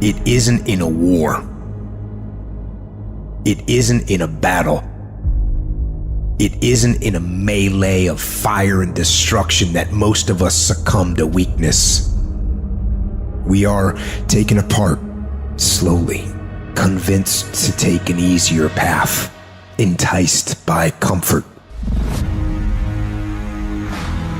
It isn't in a war. It isn't in a battle. It isn't in a melee of fire and destruction that most of us succumb to weakness. We are taken apart slowly, convinced to take an easier path, enticed by comfort.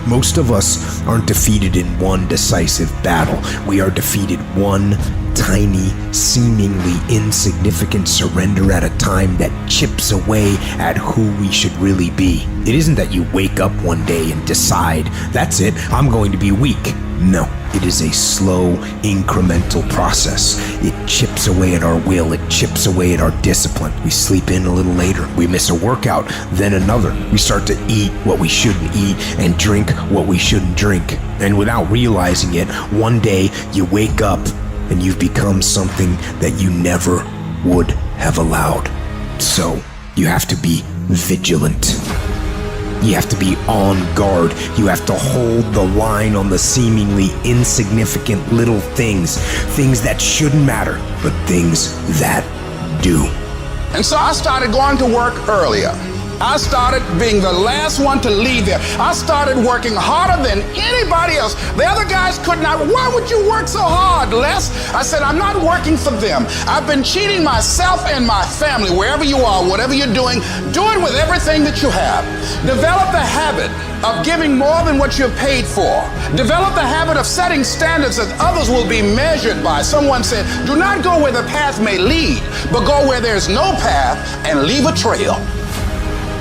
Most of us aren't defeated in one decisive battle. We are defeated one tiny, seemingly insignificant surrender at a time that chips away at who we should really be. It isn't that you wake up one day and decide, that's it, I'm going to be weak. No, it is a slow, incremental process. It chips away at our will, it chips away at our discipline. We sleep in a little later, we miss a workout, then another. We start to eat what we shouldn't eat and drink what we shouldn't drink. And without realizing it, one day you wake up and you've become something that you never would have allowed. So, you have to be vigilant. You have to be on guard. You have to hold the line on the seemingly insignificant little things that shouldn't matter, but things that do. And so I started going to work earlier. I started being the last one to leave there. I started working harder than anybody else. The other guys could not. Why would you work so hard, Les? I said, I'm not working for them. I've been cheating myself and my family. Wherever you are, whatever you're doing, do it with everything that you have. Develop the habit of giving more than what you're paid for. Develop the habit of setting standards that others will be measured by. Someone said, do not go where the path may lead, but go where there's no path and leave a trail.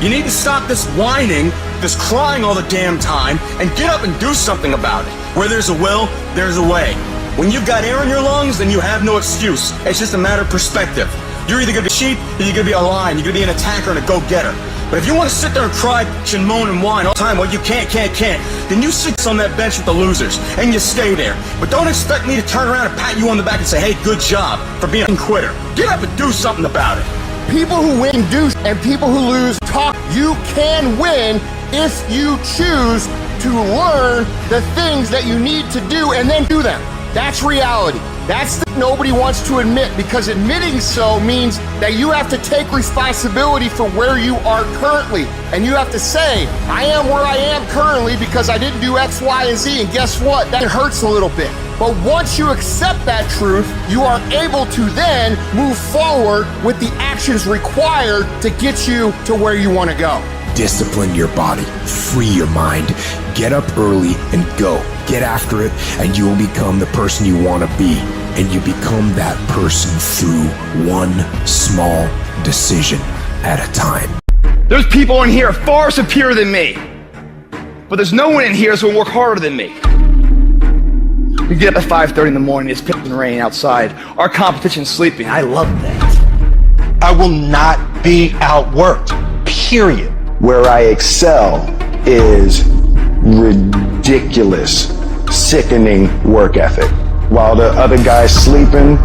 You need to stop this whining, this crying all the damn time, and get up and do something about it. Where there's a will, there's a way. When you've got air in your lungs, then you have no excuse. It's just a matter of perspective. You're either gonna be a sheep, or you're gonna be a lion. You're gonna be an attacker and a go-getter. But if you want to sit there and cry and moan and whine all the time, well, you can't, then you sit on that bench with the losers, and you stay there. But don't expect me to turn around and pat you on the back and say, hey, good job for being a quitter. Get up and do something about it. People who win do, and people who lose talk. You can win if you choose to learn the things that you need to do and then do them. That's reality. That's what nobody wants to admit, because admitting so means that you have to take responsibility for where you are currently. And you have to say, I am where I am currently because I didn't do X, Y, and Z. And guess what? That hurts a little bit. But once you accept that truth, you are able to then move forward with the actions required to get you to where you want to go. Discipline your body, free your mind, get up early and go. Get after it, and you will become the person you want to be. And you become that person through one small decision at a time. There's people in here far superior than me, but there's no one in here that's going to work harder than me. We get up at 5:30 in the morning, it's pissing rain outside. Our competition's sleeping. I love that. I will not be outworked, period. Where I excel is ridiculous, sickening work ethic. While the other guy's sleeping,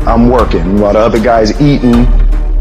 I'm working. While the other guy's eating,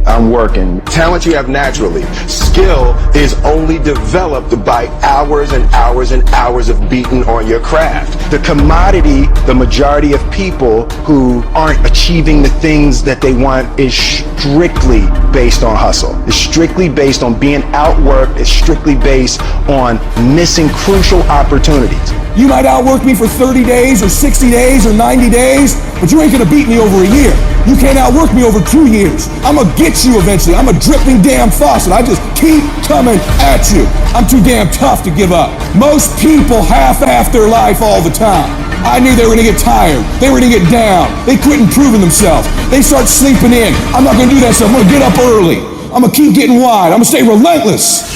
I'm working. Talent you have naturally. Skill is only developed by hours and hours and hours of beating on your craft. The commodity, the majority of people who aren't achieving the things that they want is strictly based on hustle. It's strictly based on being outworked. It's strictly based on missing crucial opportunities. You might outwork me for 30 days or 60 days or 90 days, but you ain't gonna beat me over a year. You can't outwork me over 2 years. I'm gonna get you eventually. I'm a dripping damn faucet. I just keep coming at you. I'm too damn tough to give up. Most people half-ass their life all the time. I knew they were gonna get tired. They were gonna get down. They quit improving themselves. They start sleeping in. I'm not gonna do that stuff. I'm gonna get up early. I'm gonna keep getting wide. I'm gonna stay relentless.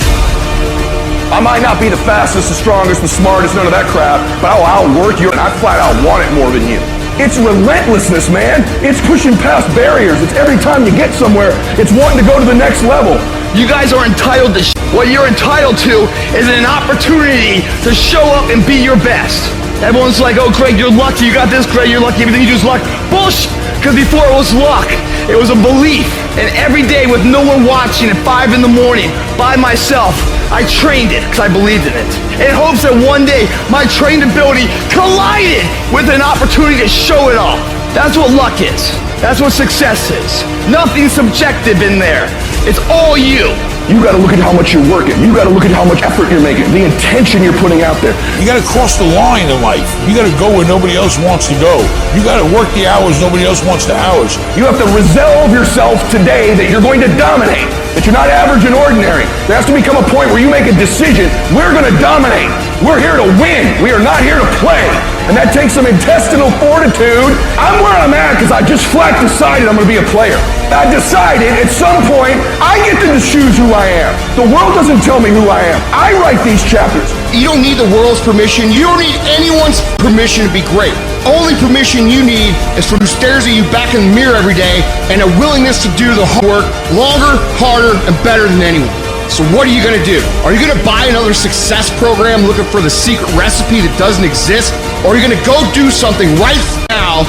I might not be the fastest, the strongest, the smartest, none of that crap, but I'll outwork you, and I flat out want it more than you. It's relentlessness, man. It's pushing past barriers. It's every time you get somewhere, it's wanting to go to the next level. You guys are entitled to what you're entitled to is an opportunity to show up and be your best. Everyone's like, oh, Craig, you're lucky. You got this, Craig, you're lucky. Everything you do is luck. Bullshit. Because before it was luck, it was a belief. And every day with no one watching at 5 in the morning by myself, I trained it because I believed in it. In hopes that one day my trained ability collided with an opportunity to show it off. That's what luck is. That's what success is. Nothing subjective in there. It's all you. You gotta look at how much you're working. You gotta look at how much effort you're making, the intention you're putting out there. You gotta cross the line in life. You gotta go where nobody else wants to go. You gotta work the hours nobody else wants the hours. You have to resolve yourself today that you're going to dominate, that you're not average and ordinary. There has to become a point where you make a decision. We're gonna dominate. We're here to win. We are not here to play. And that takes some intestinal fortitude. I'm where I'm at because I just flat decided I'm going to be a player. I decided at some point I get to choose who I am. The world doesn't tell me who I am. I write these chapters. You don't need the world's permission. You don't need anyone's permission to be great. Only permission you need is from who stares at you back in the mirror every day and a willingness to do the hard work longer, harder, and better than anyone. So what are you going to do? Are you going to buy another success program looking for the secret recipe that doesn't exist? Or are you going to go do something right now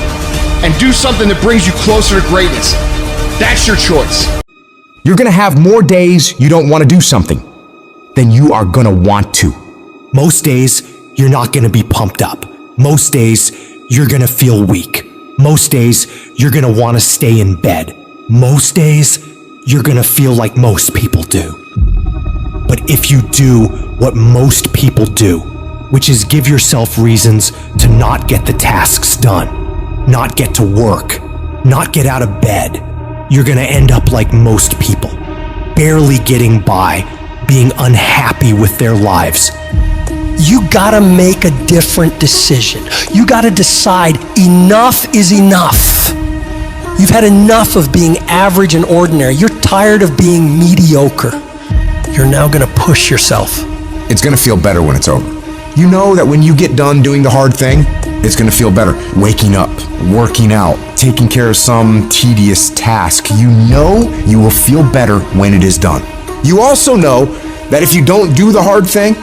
and do something that brings you closer to greatness? That's your choice. You're gonna have more days you don't want to do something than you are gonna want to. Most days, you're not gonna be pumped up. Most days, you're gonna feel weak. Most days, you're gonna want to stay in bed. Most days, you're gonna feel like most people do. But if you do what most people do, which is give yourself reasons to not get the tasks done, not get to work, not get out of bed, you're gonna end up like most people, barely getting by, being unhappy with their lives. You gotta make a different decision. You gotta decide enough is enough. You've had enough of being average and ordinary. You're tired of being mediocre. You're now gonna push yourself. It's gonna feel better when it's over. You know that when you get done doing the hard thing, it's gonna feel better. Waking up, working out, taking care of some tedious task. You know you will feel better when it is done. You also know that if you don't do the hard thing,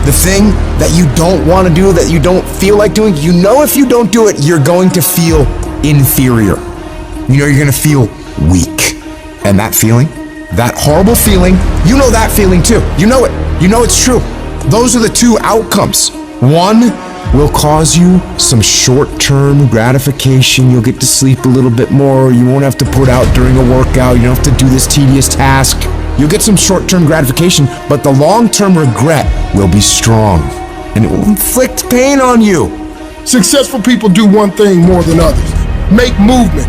the thing that you don't want to do, that you don't feel like doing, you know if you don't do it, you're going to feel inferior. You know you're gonna feel weak. And that feeling, that horrible feeling, you know that feeling too. You know it. You know it's true. Those are the two outcomes. One will cause you some short-term gratification. You'll get to sleep a little bit more. You won't have to put out during a workout. You don't have to do this tedious task. You'll get some short-term gratification, but the long-term regret will be strong, and it will inflict pain on you. Successful people do one thing more than others: make movement.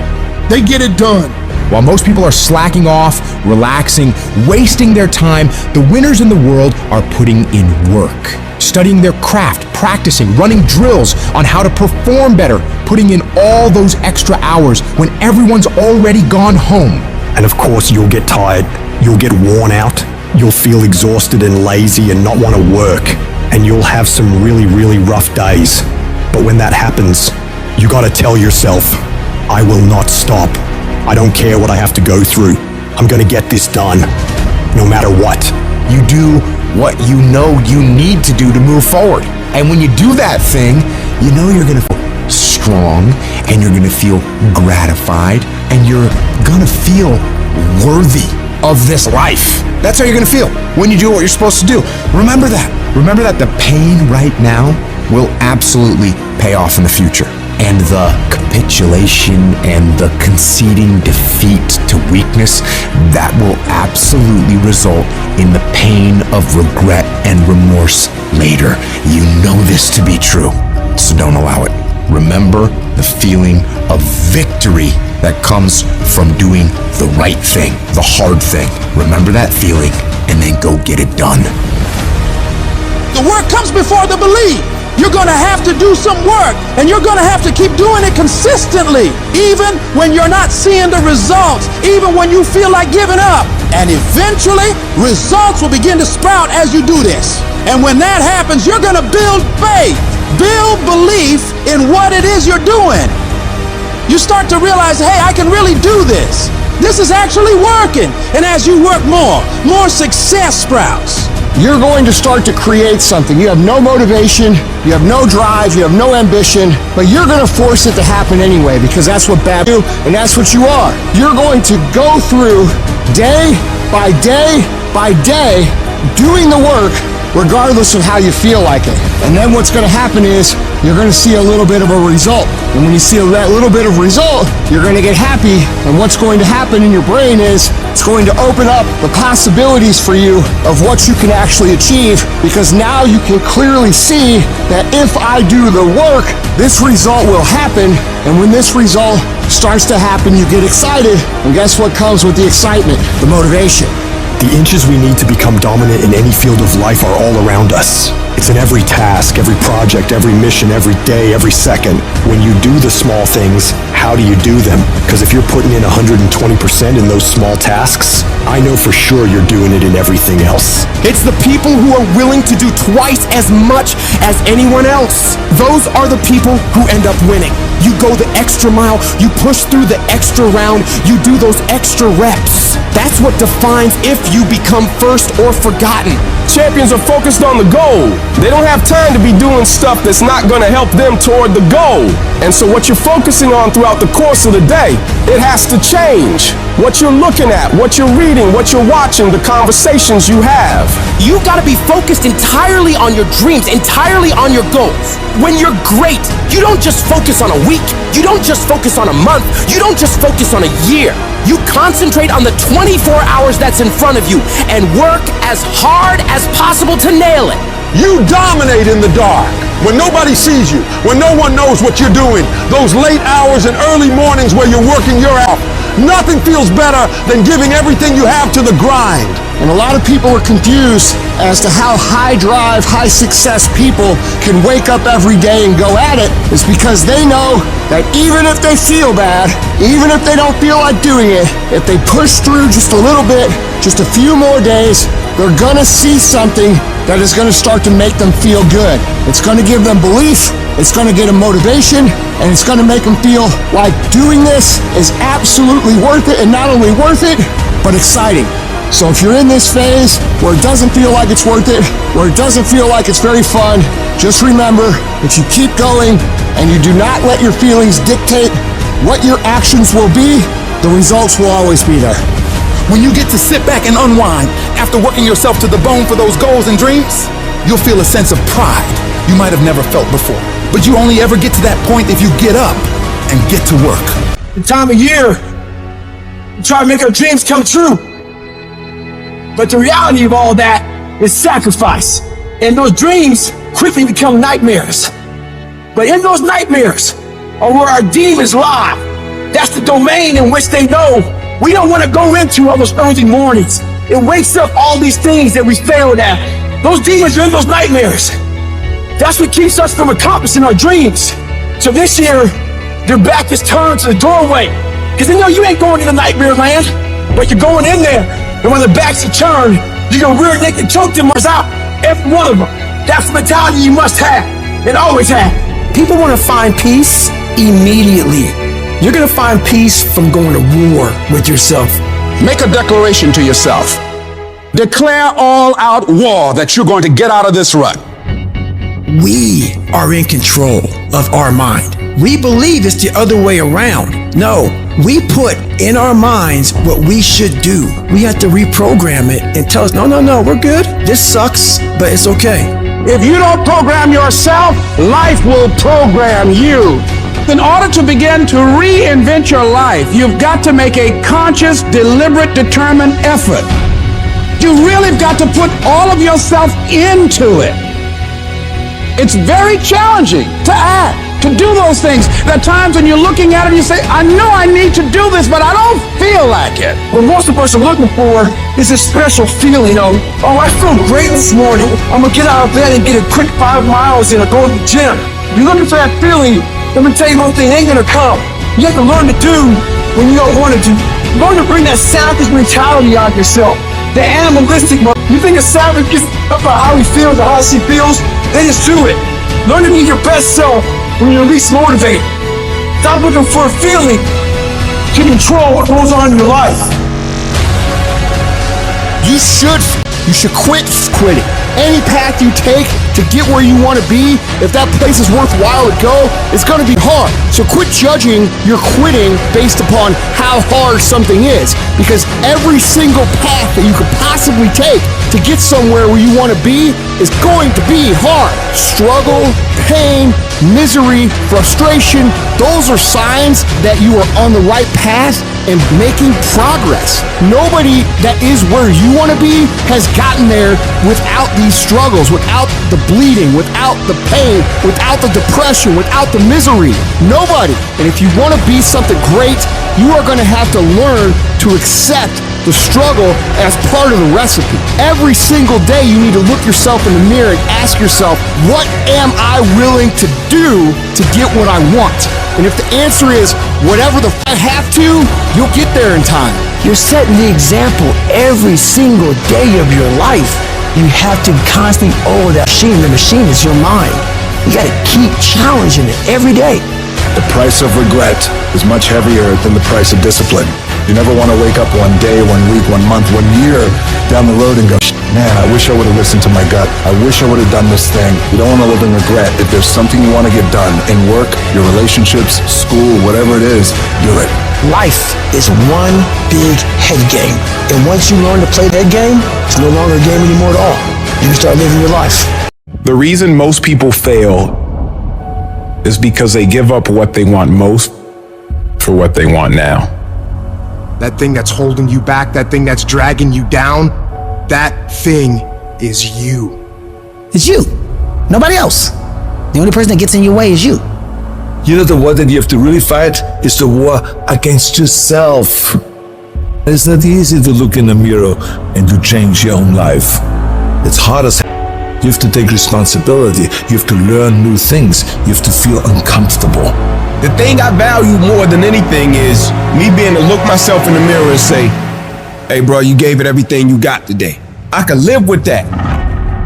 They get it done. While most people are slacking off, relaxing, wasting their time, the winners in the world are putting in work, studying their craft, practicing, running drills on how to perform better, putting in all those extra hours when everyone's already gone home. And of course, you'll get tired. You'll get worn out. You'll feel exhausted and lazy and not want to work. And you'll have some really, really rough days. But when that happens, you gotta tell yourself, I will not stop. I don't care what I have to go through. I'm gonna get this done, no matter what. You do what you know you need to do to move forward. And when you do that thing, you know you're gonna feel strong, and you're gonna feel gratified, and you're gonna feel worthy of this life. That's how you're gonna feel when you do what you're supposed to do. Remember that. Remember that the pain right now will absolutely pay off in the future. And the capitulation and the conceding defeat to weakness, that will absolutely result in the pain of regret and remorse later. You know this to be true, so don't allow it. Remember the feeling of victory that comes from doing the right thing, the hard thing. Remember that feeling, and then go get it done. The work comes before the belief. You're gonna have to do some work, and you're gonna have to keep doing it consistently, even when you're not seeing the results, even when you feel like giving up. And eventually, results will begin to sprout as you do this. And when that happens, you're gonna build faith, build belief in what it is you're doing. You start to realize, hey, I can really do this. This is actually working. And as you work more success sprouts. You're going to start to create something. You have no motivation, you have no drive, you have no ambition, but you're going to force it to happen anyway, because that's what bad do, and that's what you are. You're going to go through day by day by day doing the work regardless of how you feel like it. And then what's going to happen is you're going to see a little bit of a result. And when you see that little bit of result, you're going to get happy. And what's going to happen in your brain is it's going to open up the possibilities for you of what you can actually achieve, because now you can clearly see that if I do the work, this result will happen. And when this result starts to happen, you get excited. And guess what comes with the excitement? The motivation. The inches we need to become dominant in any field of life are all around us. It's in every task, every project, every mission, every day, every second. When you do the small things, how do you do them? Because if you're putting in 120% in those small tasks, I know for sure you're doing it in everything else. It's the people who are willing to do twice as much as anyone else. Those are the people who end up winning. You go the extra mile, you push through the extra round, you do those extra reps. That's what defines if you become first or forgotten. Champions are focused on the goal. They don't have time to be doing stuff that's not going to help them toward the goal. And so what you're focusing on throughout the course of the day, it has to change. What you're looking at, what you're reading, what you're watching, the conversations you have. You gotta be focused entirely on your dreams, entirely on your goals. When you're great, you don't just focus on a week. You don't just focus on a month. You don't just focus on a year. You concentrate on the 24 hours that's in front of you and work as hard as possible to nail it. You dominate in the dark, when nobody sees you, when no one knows what you're doing. Those late hours and early mornings where you're working your ass off. Nothing feels better than giving everything you have to the grind. And a lot of people are confused as to how high drive, high success people can wake up every day and go at it. It's because they know that even if they feel bad, even if they don't feel like doing it, if they push through just a little bit, just a few more days, they're gonna see something that is gonna start to make them feel good. It's gonna give them belief, it's gonna get them motivation, and it's gonna make them feel like doing this is absolutely worth it, and not only worth it, but exciting. So if you're in this phase where it doesn't feel like it's worth it, where it doesn't feel like it's very fun, just remember, if you keep going and you do not let your feelings dictate what your actions will be, the results will always be there. When you get to sit back and unwind after working yourself to the bone for those goals and dreams, you'll feel a sense of pride you might have never felt before. But you only ever get to that point if you get up and get to work. The time of year, we try to make our dreams come true. But the reality of all that is sacrifice. And those dreams quickly become nightmares. But in those nightmares are where our demons lie. That's the domain in which they know we don't want to go into on those early mornings. It wakes up all these things that we failed at. Those demons are in those nightmares. That's what keeps us from accomplishing our dreams. So this year, their back is turned to the doorway. Because they know you ain't going into nightmare land, but you're going in there. And when the backs are turned, you're gonna rear naked choke them out, every one of them. That's the mentality you must have, and always have. People want to find peace immediately. You're gonna find peace from going to war with yourself. Make a declaration to yourself. Declare all-out war that you're going to get out of this rut. We are in control of our mind. We believe it's the other way around. No, we put in our minds what we should do. We have to reprogram it and tell us, no, we're good. This sucks, but it's okay. If you don't program yourself, life will program you. In order to begin to reinvent your life, you've got to make a conscious, deliberate, determined effort. You really have got to put all of yourself into it. It's very challenging to act, to do those things. There are times when you're looking at it and you say, I know I need to do this, but I don't feel like it. What most of us are looking for is a special feeling of, oh, I feel great this morning. I'm gonna get out of bed and get a quick 5 miles in or go to the gym. You're looking for that feeling. Let me tell you one thing, it ain't gonna come. You have to learn to do when you don't want to do. Learn to bring that savage mentality out of yourself. The animalistic one. You think a savage gets up about how he feels or how she feels? Then just do it. Learn to be your best self when you're least motivated. Stop looking for a feeling to control what goes on in your life. You should quit quitting. Any path you take to get where you want to be, if that place is worthwhile to go, it's going to be hard. So quit judging your quitting based upon how hard something is, because every single path that you could possibly take to get somewhere where you want to be is going to be hard. Struggle, pain, misery, frustration, those are signs that you are on the right path and making progress. Nobody that is where you want to be has gotten there without these struggles, without the bleeding, without the pain, without the depression, without the misery. Nobody. And if you want to be something great, you are going to have to learn to accept the struggle as part of the recipe. Every single day you need to look yourself in the mirror and ask yourself, what am I willing to do to get what I want? And if the answer is whatever the I have to, you'll get there in time. You're setting the example every single day of your life. You have to constantly owe that machine. The machine is your mind. You got to keep challenging it every day. The price of regret is much heavier than the price of discipline. You never want to wake up one day, 1 week, 1 month, 1 year down the road and go, man, I wish I would have listened to my gut. I wish I would have done this thing. You don't want to live in regret. If there's something you want to get done in work, your relationships, school, whatever it is, do it. Life is one big head game. And once you learn to play that game, it's no longer a game anymore at all. You can start living your life. The reason most people fail is because they give up what they want most for what they want now. That thing that's holding you back, that thing that's dragging you down, that thing is you. It's you. Nobody else. The only person that gets in your way is you. You know, the war that you have to really fight is the war against yourself. It's not easy to look in the mirror and to change your own life. It's hard as hell. You have to take responsibility. You have to learn new things. You have to feel uncomfortable. The thing I value more than anything is me being able to look myself in the mirror and say, hey bro, you gave it everything you got today. I can live with that.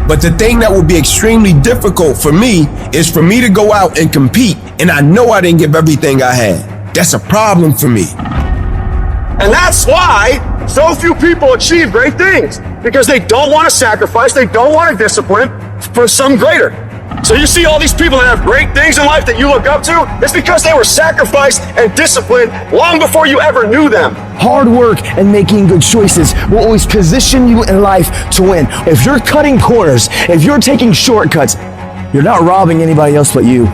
But the thing that will be extremely difficult for me is for me to go out and compete and I know I didn't give everything I had. That's a problem for me. And that's why so few people achieve great things, because they don't want to sacrifice, they don't want to discipline for some greater. So you see all these people that have great things in life that you look up to, it's because they were sacrificed and disciplined long before you ever knew them. Hard work and making good choices will always position you in life to win. If you're cutting corners, if you're taking shortcuts, you're not robbing anybody else but you.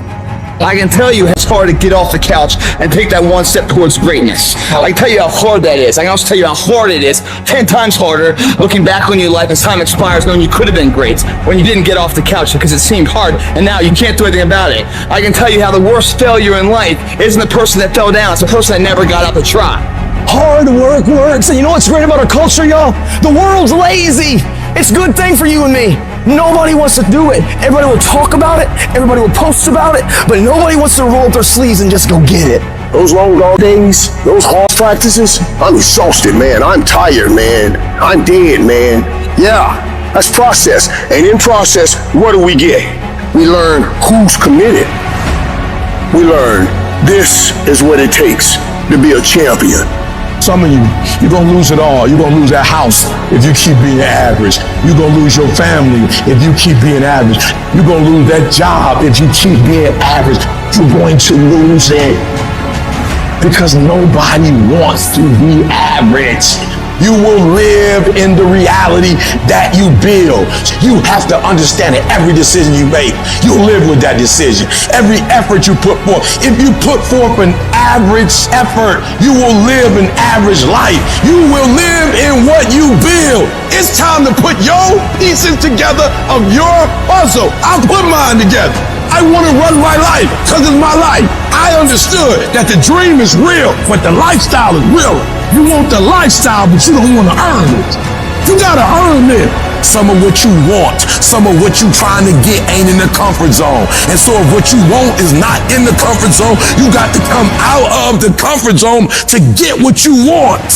I can tell you it's hard to get off the couch and take that one step towards greatness. I can tell you how hard that is. I can also tell you how hard it is, 10 times harder, looking back on your life as time expires, knowing you could have been great when you didn't get off the couch because it seemed hard, and now you can't do anything about it. I can tell you how the worst failure in life isn't the person that fell down, it's the person that never got up to try. Hard work works, and you know what's great about our culture, y'all? The world's lazy. It's a good thing for you and me. Nobody wants to do it. Everybody will talk about it, everybody will post about it, but nobody wants to roll up their sleeves and just go get it. Those long dog days, those hard practices, I'm exhausted, man. I'm tired, man. I'm dead, man. Yeah, that's process. And in process, what do we get? We learn who's committed. We learn this is what it takes to be a champion. Some of you, you're gonna lose it all. You're gonna lose that house if you keep being average. You're gonna lose your family if you keep being average. You're gonna lose that job if you keep being average. You're going to lose it because nobody wants to be average. You will live in the reality that you build. You have to understand that every decision you make, you live with that decision. Every effort you put forth. If you put forth an average effort, you will live an average life. You will live in what you build. It's time to put your pieces together of your puzzle. I'll put mine together. I want to run my life because it's my life. I understood that the dream is real, but the lifestyle is real. You want the lifestyle, but you don't want to earn it. You gotta earn it. Some of what you want, some of what you trying to get ain't in the comfort zone. And so if what you want is not in the comfort zone, you got to come out of the comfort zone to get what you want.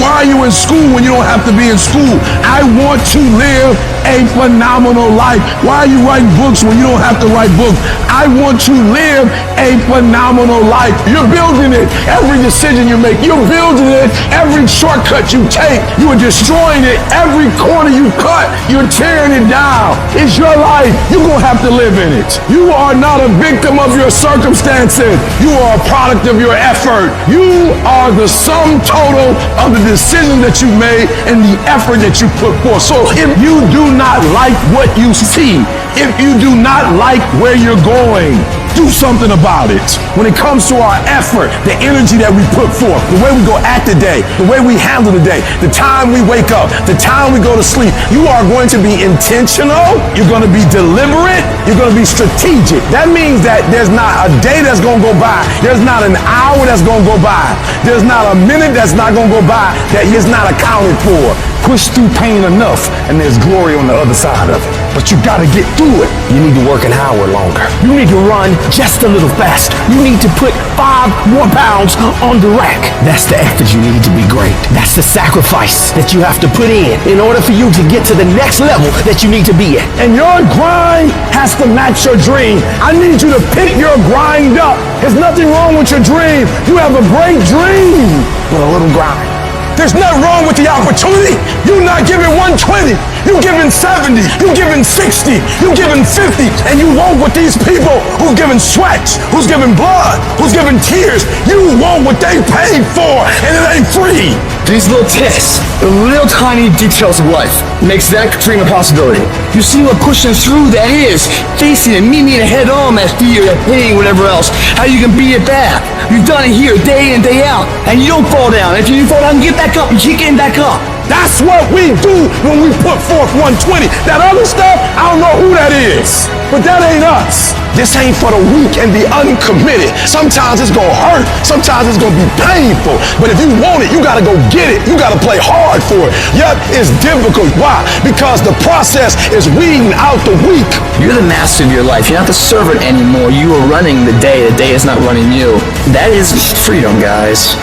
Why are you in school when you don't have to be in school? I want to live a phenomenal life. Why are you writing books when you don't have to write books? I want to live a phenomenal life. You're building it. Every decision you make, you're building it. Every shortcut you take, you are destroying it. Every corner you cut, you're tearing it down. It's your life. You're going to have to live in it. You are not a victim of your circumstances. You are a product of your effort. You are the sum total of the decision that you made and the effort that you put forth. So if you do not like what you see, if you do not like where you're going, do something about it. When it comes to our effort, the energy that we put forth, the way we go at the day, the way we handle the day, the time we wake up, the time we go to sleep, you are going to be intentional, you're going to be deliberate, you're going to be strategic. That means that there's not a day that's going to go by, there's not an hour that's going to go by, there's not a minute that's not going to go by that is not accounted for. Push through pain enough and there's glory on the other side of it. But you gotta get through it. You need to work an hour longer. You need to run just a little faster. You need to put 5 more pounds on the rack. That's the effort you need to be great. That's the sacrifice that you have to put in order for you to get to the next level that you need to be at. And your grind has to match your dream. I need you to pick your grind up. There's nothing wrong with your dream. You have a great dream, but a little grind. There's nothing wrong with the opportunity. You're not giving 120. You're giving 70. You're giving 60. You're giving 50. And you want what these people who's giving sweat, who's giving blood, who's giving tears, you want what they paid for, and it ain't free. These little tests, the little tiny details of life, makes that dream a possibility. You see what pushing through that is, facing it, meeting it head on, that fear, that pain, whatever else, how you can beat it back. You've done it here day in, day out, and you don't fall down. If you fall down, get back up and keep getting back up. That's what we do when we put forth 120. That other stuff, I don't know who that is, but that ain't us. This ain't for the weak and the uncommitted. Sometimes it's gonna hurt. Sometimes it's gonna be painful. But if you want it, you gotta go get it. You gotta play hard for it. Yep, it's difficult. Why? Because the process is weeding out the weak. You're the master of your life. You're not the servant anymore. You are running the day. The day is not running you. That is freedom, guys.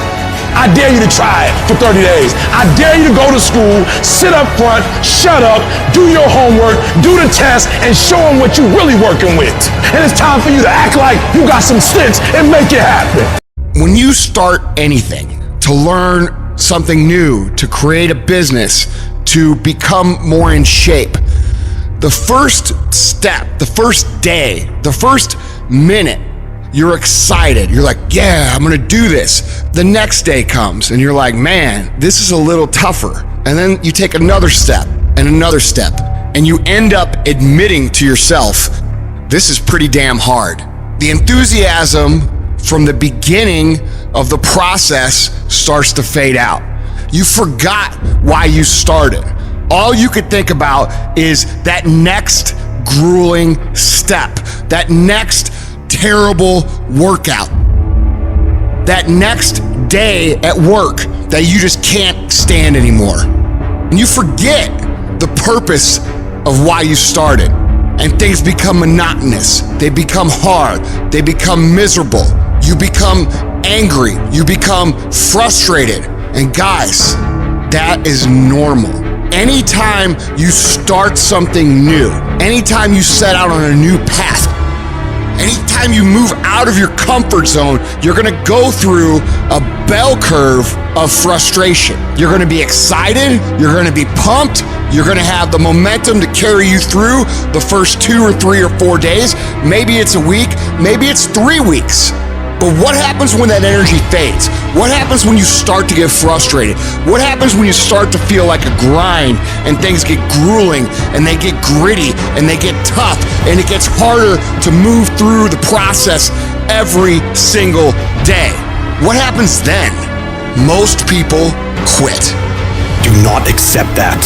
I dare you to try it for 30 days. I dare you to go to school, sit up front, shut up, do your homework, do the test, and show them what you're really working with. And it's time for you to act like you got some sense and make it happen. When you start anything, to learn something new, to create a business, to become more in shape, the first step, the first day, the first minute, you're excited. You're like, yeah, I'm gonna do this. The next day comes and you're like, man, this is a little tougher. And then you take another step and another step, and you end up admitting to yourself, this is pretty damn hard. The enthusiasm from the beginning of the process starts to fade out. You forgot why you started. All you could think about is that next grueling step, that next terrible workout, that next day at work that you just can't stand anymore. And you forget the purpose of why you started. And things become monotonous. They become hard. They become miserable. You become angry. You become frustrated. And guys, that is normal. Anytime you start something new, anytime you set out on a new path, anytime you move out of your comfort zone, you're gonna go through a bell curve of frustration. You're gonna be excited, you're gonna be pumped, you're gonna have the momentum to carry you through the first 2 or 3 or 4 days. Maybe it's a week, maybe it's 3 weeks. But what happens when that energy fades? What happens when you start to get frustrated? What happens when you start to feel like a grind and things get grueling and they get gritty and they get tough and it gets harder to move through the process every single day? What happens then? Most people quit. Do not accept that.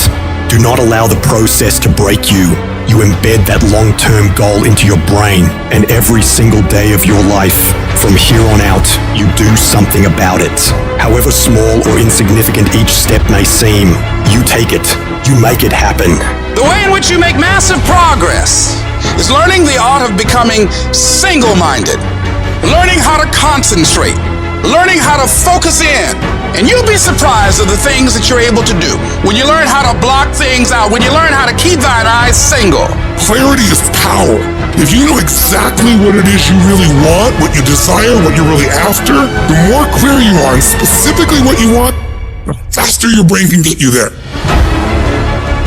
Do not allow the process to break you. You embed that long-term goal into your brain, and every single day of your life, from here on out, you do something about it. However small or insignificant each step may seem, you take it. You make it happen. The way in which you make massive progress is learning the art of becoming single-minded, learning how to concentrate, learning how to focus in. And you'll be surprised at the things that you're able to do. When you learn how to block things out, when you learn how to keep thine eyes single. Clarity is power. If you know exactly what it is you really want, what you desire, what you're really after, the more clear you are on specifically what you want, the faster your brain can get you there.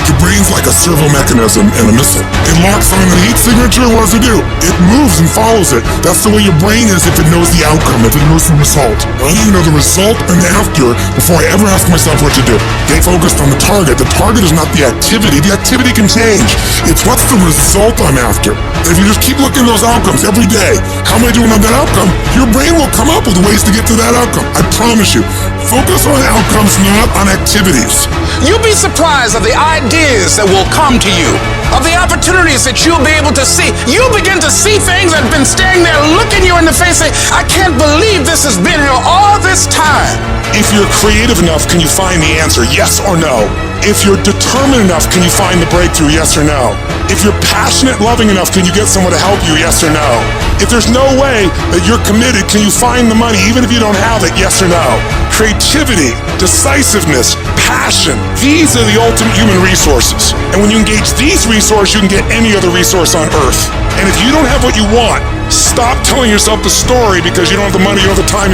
Your brain's like a servo mechanism and a missile. It locks on the heat signature, what does it do? It moves and follows it. That's the way your brain is if it knows the outcome, if it knows the result. I need to know the result and the after before I ever ask myself what to do. Get focused on the target. The target is not the activity. The activity can change. It's what's the result I'm after. If you just keep looking at those outcomes every day, how am I doing on that outcome? Your brain will come up with ways to get to that outcome. I promise you. Focus on outcomes, not on activities. You'll be surprised at the ideas that will come to you, of the opportunities that you'll be able to see. You'll begin to see things that have been staring there, looking you in the face, saying, I can't believe this has been here all this time. If you're creative enough, can you find the answer, yes or no? If you're determined enough, can you find the breakthrough, yes or no? If you're passionate, loving enough, can you get someone to help you, yes or no? If there's no way that you're committed, can you find the money, even if you don't have it, yes or no? Creativity, decisiveness, passion, these are the ultimate human resources. And when you engage these resources, you can get any other resource on earth. And if you don't have what you want, stop telling yourself the story because you don't have the money, you don't have the time.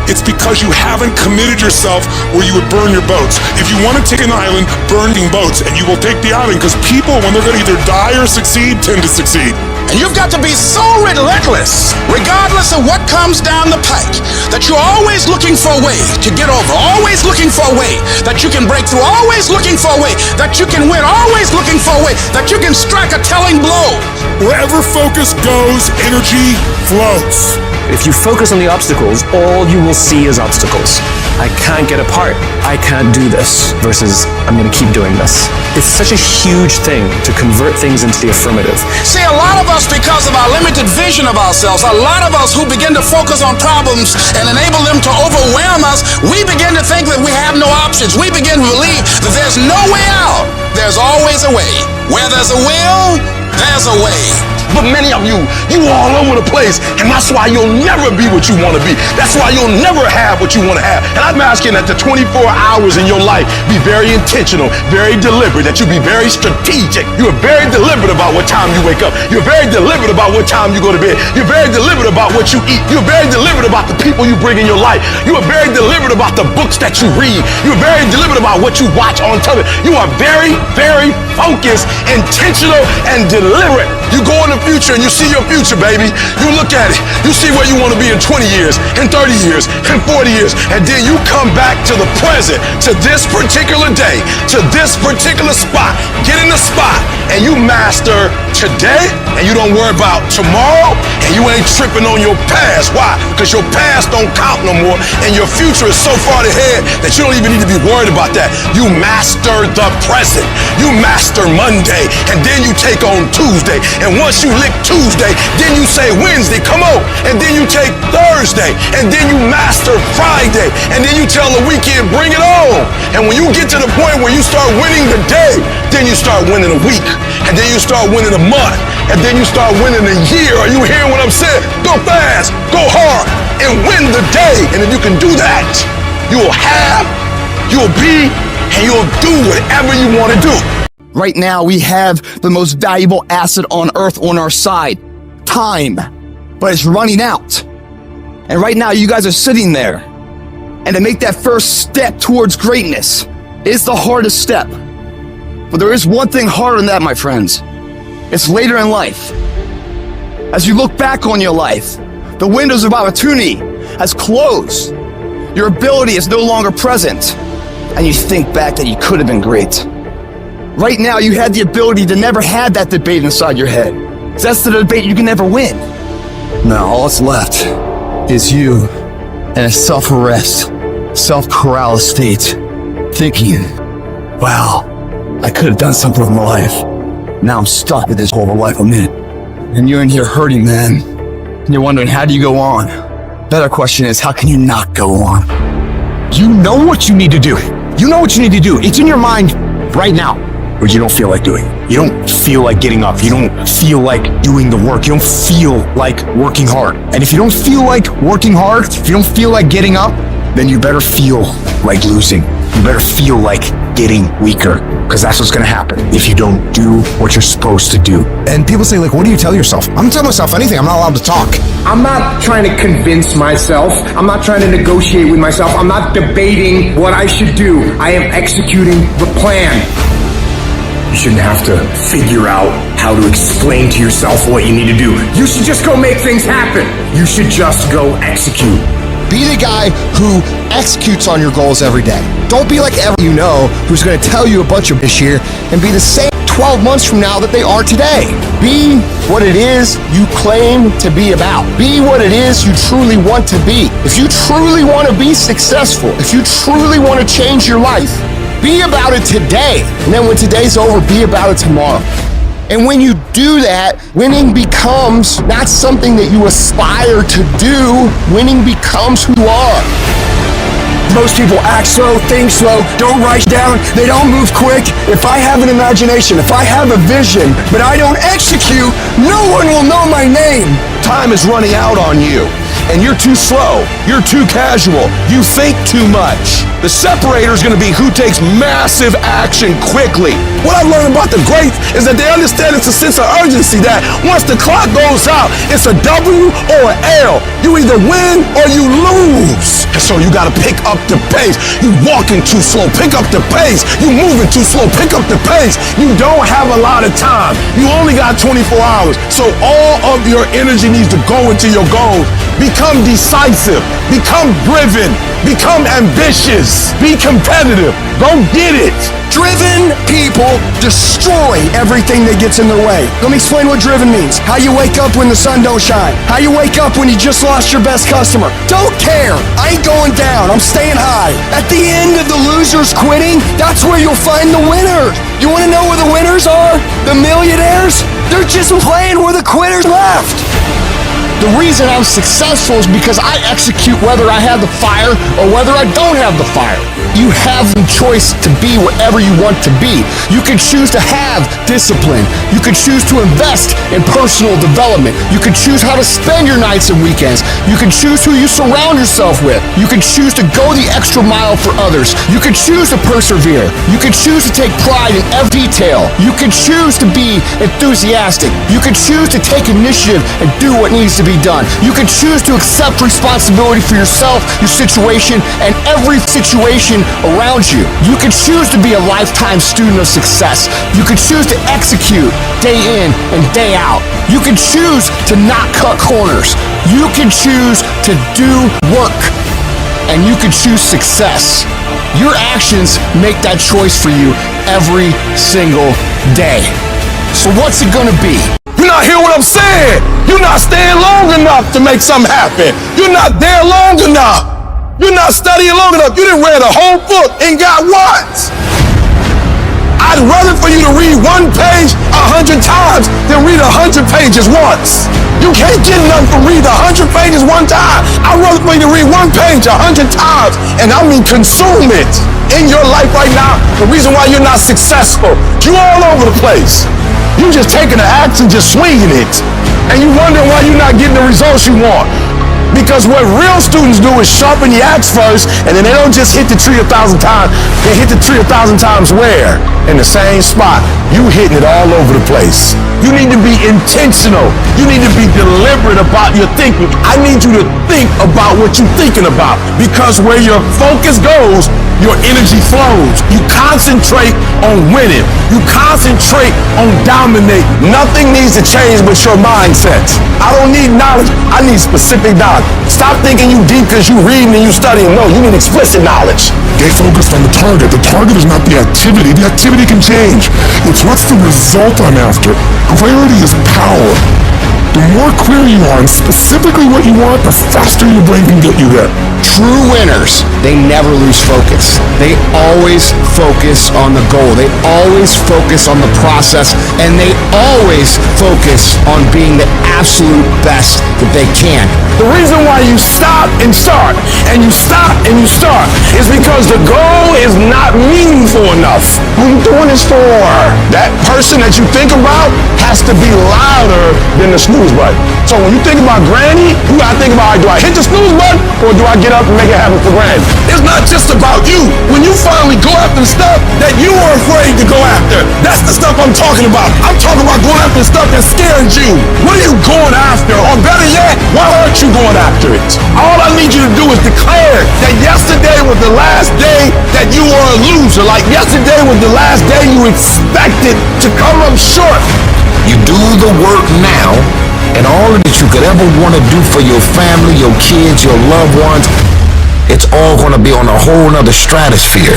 It's because you haven't committed yourself where you would burn your boats. If you want to take an island, burning boats, and you will take the island because people, when they're going to either die or succeed, tend to succeed. And you've got to be so relentless, regardless of what comes down the pike, that you're always looking for a way to get over, always looking for a way that you can break through, always looking for a way that you can win, always looking for a way that you can strike a telling blow. Wherever focus goes, energy flows. If you focus on the obstacles, all you will see is obstacles. I can't get apart. I can't do this versus I'm going to keep doing this. It's such a huge thing to convert things into the affirmative. See, a lot of us, because of our limited vision of ourselves, a lot of us who begin to focus on problems and enable them to overwhelm us, we begin to think that we have no options. We begin to believe that there's no way out. There's always a way. Where there's a will, there's a way. But many of you all over the place, and that's why you'll never be what you want to be. That's why you'll never have what you want to have. And I'm asking that the 24 hours in your life be very intentional, very deliberate, that you be very strategic. You are very deliberate about what time you wake up. You're very deliberate about what time you go to bed. You're very deliberate about what you eat. You're very deliberate about the people you bring in your life. You are very deliberate about the books that you read. You're very deliberate about what you watch on television. You are very, very focused, intentional, and deliberate. You go in the future and you see your future, baby. You look at it. You see where you want to be in 20 years, in 30 years, in 40 years. And then you come back to the present, to this particular day, to this particular spot. Get in the spot and you master today, and you don't worry about tomorrow, and you ain't tripping on your past. Why? Because your past don't count no more, and your future is so far ahead that you don't even need to be worried about that. You master the present. You master Monday, and then you take on Tuesday. And once you lick Tuesday, then you say Wednesday, come on. And then you take Thursday, and then you master Friday, and then you tell the weekend, bring it on. And when you get to the point where you start winning the day, then you start winning a week, and then you start winning a month, and then you start winning a year. Are you hearing what I'm saying? Go fast, go hard, and win the day. And if you can do that, you'll have, you'll be, and you'll do whatever you want to do. Right now, we have the most valuable asset on earth on our side, time, but it's running out. And right now, you guys are sitting there. And to make that first step towards greatness is the hardest step. But there is one thing harder than that, my friends. It's later in life. As you look back on your life, the windows of opportunity has closed. Your ability is no longer present. And you think back that you could have been great. Right now, you had the ability to never have that debate inside your head. That's the debate you can never win. Now, all that's left is you in a self-arrest, self-corral state, thinking, wow, I could have done something with my life. Now I'm stuck with this horrible life I'm in. And you're in here hurting, man. And you're wondering, how do you go on? Better question is, how can you not go on? You know what you need to do. You know what you need to do. It's in your mind right now. or you don't feel like doing it. You don't feel like getting up. You don't feel like doing the work. You don't feel like working hard. And if you don't feel like working hard, if you don't feel like getting up, then you better feel like losing. You better feel like getting weaker, because that's what's gonna happen if you don't do what you're supposed to do. And people say, like, what do you tell yourself? I'm telling myself anything. I'm not allowed to talk. I'm not trying to convince myself. I'm not trying to negotiate with myself. I'm not debating what I should do. I am executing the plan. You shouldn't have to figure out how to explain to yourself what you need to do. You should just go make things happen. You should just go execute. Be the guy who executes on your goals every day. Don't be like everyone you know who's going to tell you a bunch of this year and be the same 12 months from now that they are today. Be what it is you claim to be about. Be what it is you truly want to be. If you truly want to be successful, if you truly want to change your life, be about it today. And then when today's over, be about it tomorrow. And when you do that, winning becomes not something that you aspire to do. Winning becomes who you are. Most people act slow, think slow, don't write down, they don't move quick. If I have an imagination, if I have a vision, but I don't execute, no one will know my name. Time is running out on you, and you're too slow, you're too casual, you think too much. The separator is going to be who takes massive action quickly. What I've learned about the greats is that they understand it's a sense of urgency that once the clock goes out, it's a W or an L. You either win or you lose. And so you got to pick up the pace. You walking too slow, pick up the pace. You moving too slow, pick up the pace. You don't have a lot of time. You only got 24 hours. So all of your energy needs to go into your goals. Become decisive, become driven, become ambitious, be competitive. Go get it. Driven people destroy everything that gets in their way. Let me explain what driven means. How you wake up when the sun don't shine. How you wake up when you just lost your best customer. Don't care. I ain't going down. I'm staying high. At the end of the losers quitting, that's where you'll find the winners. You want to know where the winners are? The millionaires? They're just playing where the quitters left. The reason I'm successful is because I execute whether I have the fire or whether I don't have the fire. You have the choice to be whatever you want to be. You can choose to have discipline. You can choose to invest in personal development. You can choose how to spend your nights and weekends. You can choose who you surround yourself with. You can choose to go the extra mile for others. You can choose to persevere. You can choose to take pride in every detail. You can choose to be enthusiastic. You can choose to take initiative and do what needs to be done. You can choose to accept responsibility for yourself, your situation, and every situation around you. You can choose to be a lifetime student of success. You can choose to execute day in and day out. You can choose to not cut corners. You can choose to do work. And you can choose success. Your actions make that choice for you every single day. So what's it gonna be? You're not hearing what I'm saying. You're not staying long enough to make something happen. You're not there long enough. You're not studying long enough. You didn't read a whole book and got what? I'd rather for you to read one page 100 times than read 100 pages once. You can't get enough from reading 100 pages one time. I'd rather for you to read one page 100 times, and I mean consume it. In your life right now, the reason why you're not successful, you're all over the place. You just taking the axe and just swinging it. And you wondering why you're not getting the results you want. Because what real students do is sharpen the axe first, and then they don't just hit the tree 1,000 times. They hit the tree 1,000 times where? In the same spot. You hitting it all over the place. You need to be intentional. You need to be deliberate about your thinking. I need you to think about what you're thinking about. Because where your focus goes, your energy flows. You concentrate on winning. You concentrate on dominating. Nothing needs to change but your mindset. I don't need knowledge. I need specific knowledge. Stop thinking you deep because you reading and you studying. No, you need explicit knowledge. Stay focused on the target. The target is not the activity. The activity can change. It's what's the result I'm after. Clarity is power. The more clear you are on specifically what you want, the faster your brain can get you there. True winners, they never lose focus. They always focus on the goal. They always focus on the process, and they always focus on being the absolute best that they can. The reason why you stop and start, and you stop and you start, is because the goal is not meaningful enough. Who you doing this for? That person that you think about has to be louder than the snooze button. So when you think about Granny, you gotta think about, do I hit the snooze button, or do I get up and make it happen for Granny? It's not just about you. When you finally go after the stuff that you were afraid to go after, that's the stuff I'm talking about. I'm talking about going after the stuff that scared you. What are you going after? Or better yet, why aren't you going after it? All I need you to do is declare that yesterday was the last day that you were a loser. Like yesterday was the last day you expected to come up short. You do the work now, and all that you could ever want to do for your family, your kids, your loved ones, it's all going to be on a whole nother stratosphere.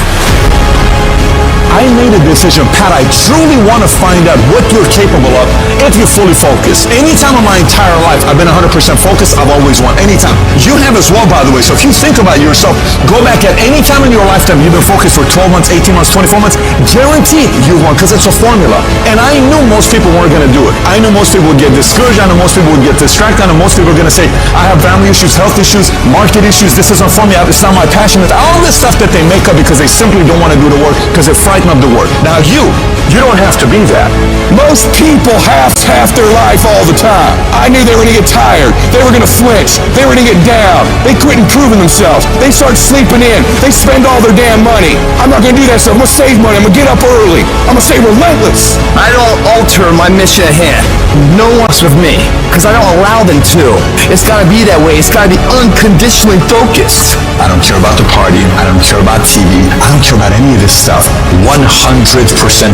I made a decision, Pat, I truly want to find out what you're capable of if you're fully focused. Anytime in my entire life, I've been 100% focused, I've always won. Anytime. You have as well, by the way. So if you think about yourself, go back at any time in your lifetime, you've been focused for 12 months, 18 months, 24 months, guaranteed you won, because it's a formula. And I knew most people weren't going to do it. I knew most people would get discouraged. I knew most people would get distracted. I know most people are going to say, I have family issues, health issues, market issues, this isn't for me, it's not my passion. It's all this stuff that they make up because they simply don't want to do the work, because they're frightened of the work. Now you don't have to be that. Most people have half their life all the time. I knew they were going to get tired. They were going to flinch. They were going to get down. They quit improving themselves. They start sleeping in. They spend all their damn money. I'm not going to do that stuff. I'm going to save money. I'm going to get up early. I'm going to stay relentless. I don't alter my mission ahead. No one's with me, because I don't allow them to. It's got to be that way. It's got to be unconditionally focused. I don't care about the party. I don't care about TV. I don't care about any of this stuff. 100%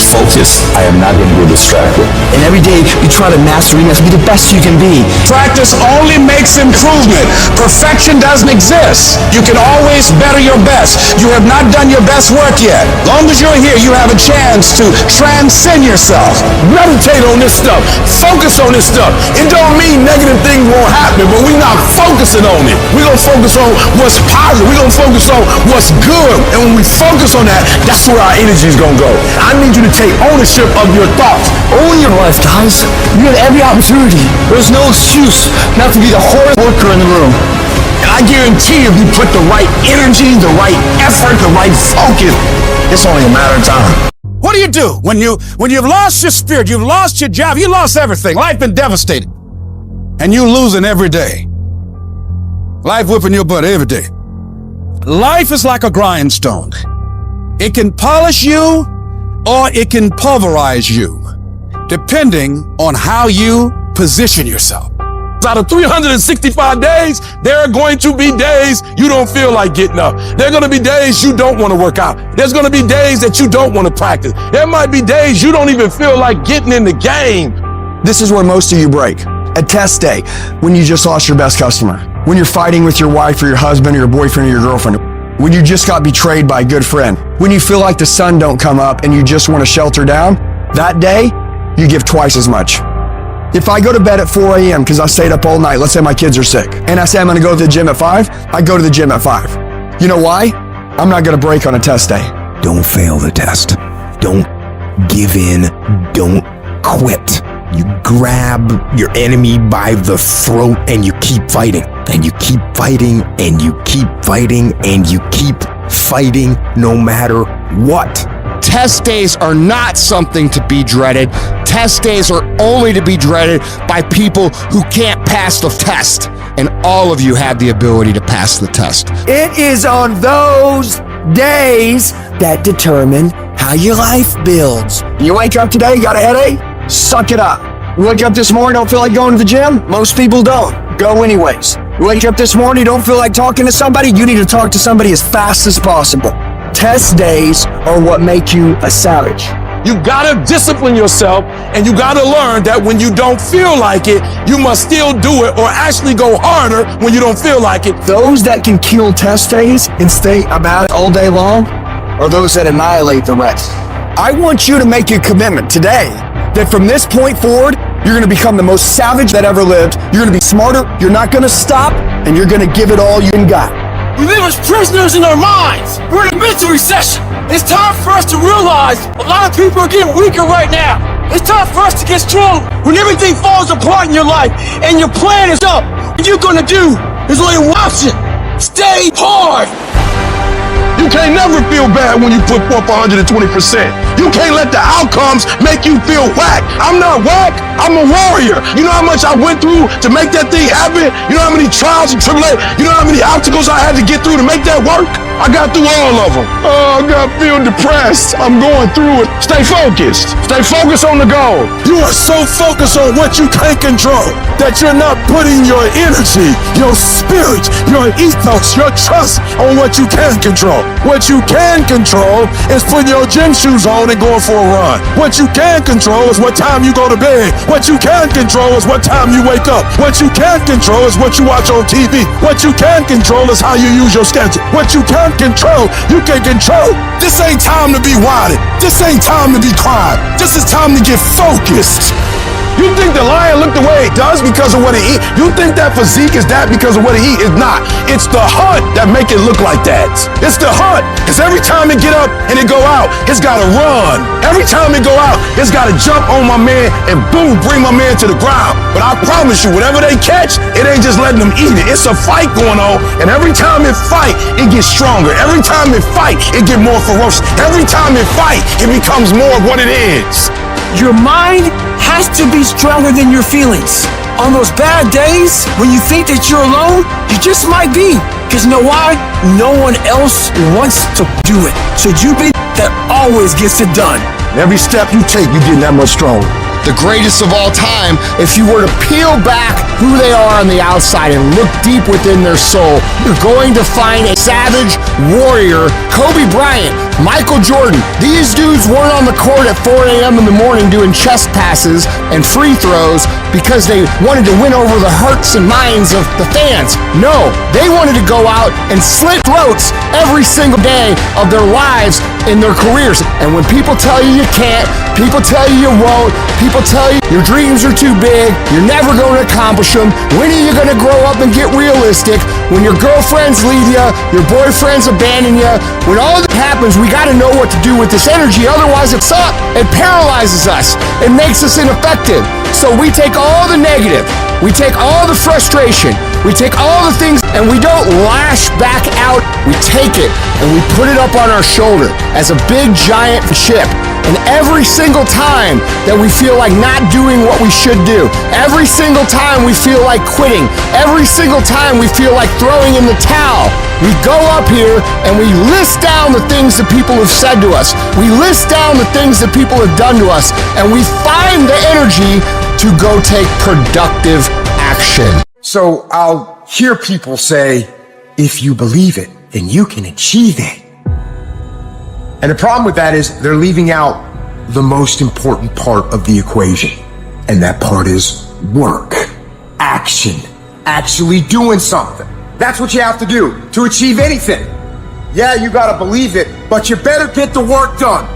focused. I am not going to get distracted. And every day you try to master it, be the best you can be. Practice only makes improvement. Perfection doesn't exist. You can always better your best. You have not done your best work yet. Long as you're here, you have a chance to transcend yourself. Meditate on this stuff. Focus on this stuff. It don't mean negative things won't happen, but we're not focusing on it. We're going to focus on what's positive. We're going to focus on what's good. And when we focus on that, that's where our energy is going to go. I need you to take ownership of your thoughts. Own your life, guys. You had every opportunity. There's no excuse not to be the hardest worker in the room. And I guarantee if you put the right energy, the right effort, the right focus, it's only a matter of time. What do you do when you've lost your spirit, you've lost your job, you lost everything, life been devastated, and you losing every day? Life whipping your butt every day. Life is like a grindstone. It can polish you or it can pulverize you, depending on how you position yourself. Out of 365 days, there are going to be days you don't feel like getting up. There are going to be days you don't want to work out. There's going to be days that you don't want to practice. There might be days you don't even feel like getting in the game. This is where most of you break. At test day, when you just lost your best customer. When you're fighting with your wife or your husband or your boyfriend or your girlfriend. When you just got betrayed by a good friend. When you feel like the sun don't come up and you just want to shelter down. That day, you give twice as much. If I go to bed at 4 a.m. because I stayed up all night, let's say my kids are sick, and I say I'm going to go to the gym at 5, I go to the gym at 5. You know why? I'm not going to break on a test day. Don't fail the test. Don't give in. Don't quit. You grab your enemy by the throat and you keep fighting. And you keep fighting and you keep fighting and you keep fighting no matter what. Test days are not something to be dreaded. Test days are only to be dreaded by people who can't pass the test. And all of you have the ability to pass the test. It is on those days that determine how your life builds. You wake up today, you got a headache? Suck it up. You wake up this morning, don't feel like going to the gym? Most people don't. Go anyways. You wake up this morning, don't feel like talking to somebody? You need to talk to somebody as fast as possible. Test days are what make you a savage. You gotta discipline yourself, and you gotta learn that when you don't feel like it, you must still do it or actually go harder when you don't feel like it. Those that can kill test days and stay about it all day long are those that annihilate the rest. I want you to make a commitment today that from this point forward, you're gonna become the most savage that ever lived. You're gonna be smarter, you're not gonna stop, and you're gonna give it all you got. We We live as prisoners in our minds. We're in a mental recession. It's time for us to realize a lot of people are getting weaker right now. It's time for us to get strong. When everything falls apart in your life and your plan is up, what you're gonna do is only watch it. Stay hard. You can't never feel bad when you put forth 120%. You can't let the outcomes make you feel whack. I'm not whack, I'm a warrior. You know how much I went through to make that thing happen? You know how many trials and tribulations, you know how many obstacles I had to get through to make that work? I got through all of them. Oh, I feel depressed. I'm going through it. Stay focused. Stay focused on the goal. You are so focused on what you can't control that you're not putting your energy, your spirit, your ethos, your trust on what you can control. What you can control is putting your gym shoes on and going for a run. What you can control is what time you go to bed. What you can control is what time you wake up. What you can control is what you watch on TV. What you can control is how you use your schedule. What you can control, you can control. This ain't time to be whining. This ain't time to be crying. This is time to get focused. You think the lion look the way it does because of what it eat? You think that physique is that because of what it eat? It's not. It's the hunt that make it look like that. It's the hunt. Because every time it get up and it go out, it's got to run. Every time it go out, it's got to jump on my man and boom, bring my man to the ground. But I promise you, whatever they catch, it ain't just letting them eat it. It's a fight going on. And every time it fight, it gets stronger. Every time it fight, it get more ferocious. Every time it fight, it becomes more of what it is. Your mind has to be stronger than your feelings. On those bad days, when you think that you're alone, you just might be. Because you know why? No one else wants to do it. So you be that always gets it done. Every step you take, you get that much stronger. The greatest of all time, if you were to peel back who they are on the outside and look deep within their soul, you're going to find a savage warrior. Kobe Bryant, Michael Jordan, these dudes weren't on the court at 4 a.m. in the morning doing chest passes and free throws because they wanted to win over the hearts and minds of the fans. No, they wanted to go out and slit throats every single day of their lives in their careers. And when people tell you you can't, people tell you you won't, people tell you your dreams are too big, you're never going to accomplish them, when are you going to grow up and get realistic? When your girlfriends leave you, your boyfriends abandon you, when all that happens, we got to know what to do with this energy, otherwise it sucks. It paralyzes us. It makes us ineffective. So we take all the negative, we take all the frustration, we take all the things, and we don't lash back out. We take it and we put it up on our shoulder as a big giant chip. And every single time that we feel like not doing what we should do, every single time we feel like quitting, every single time we feel like throwing in the towel, we go up here and we list down the things that people have said to us. We list down the things that people have done to us, and we find the energy to go take productive action. So I'll hear people say, if you believe it, then you can achieve it. And the problem with that is they're leaving out the most important part of the equation. And that part is work, action, actually doing something. That's what you have to do to achieve anything. Yeah, you gotta believe it, but you better get the work done.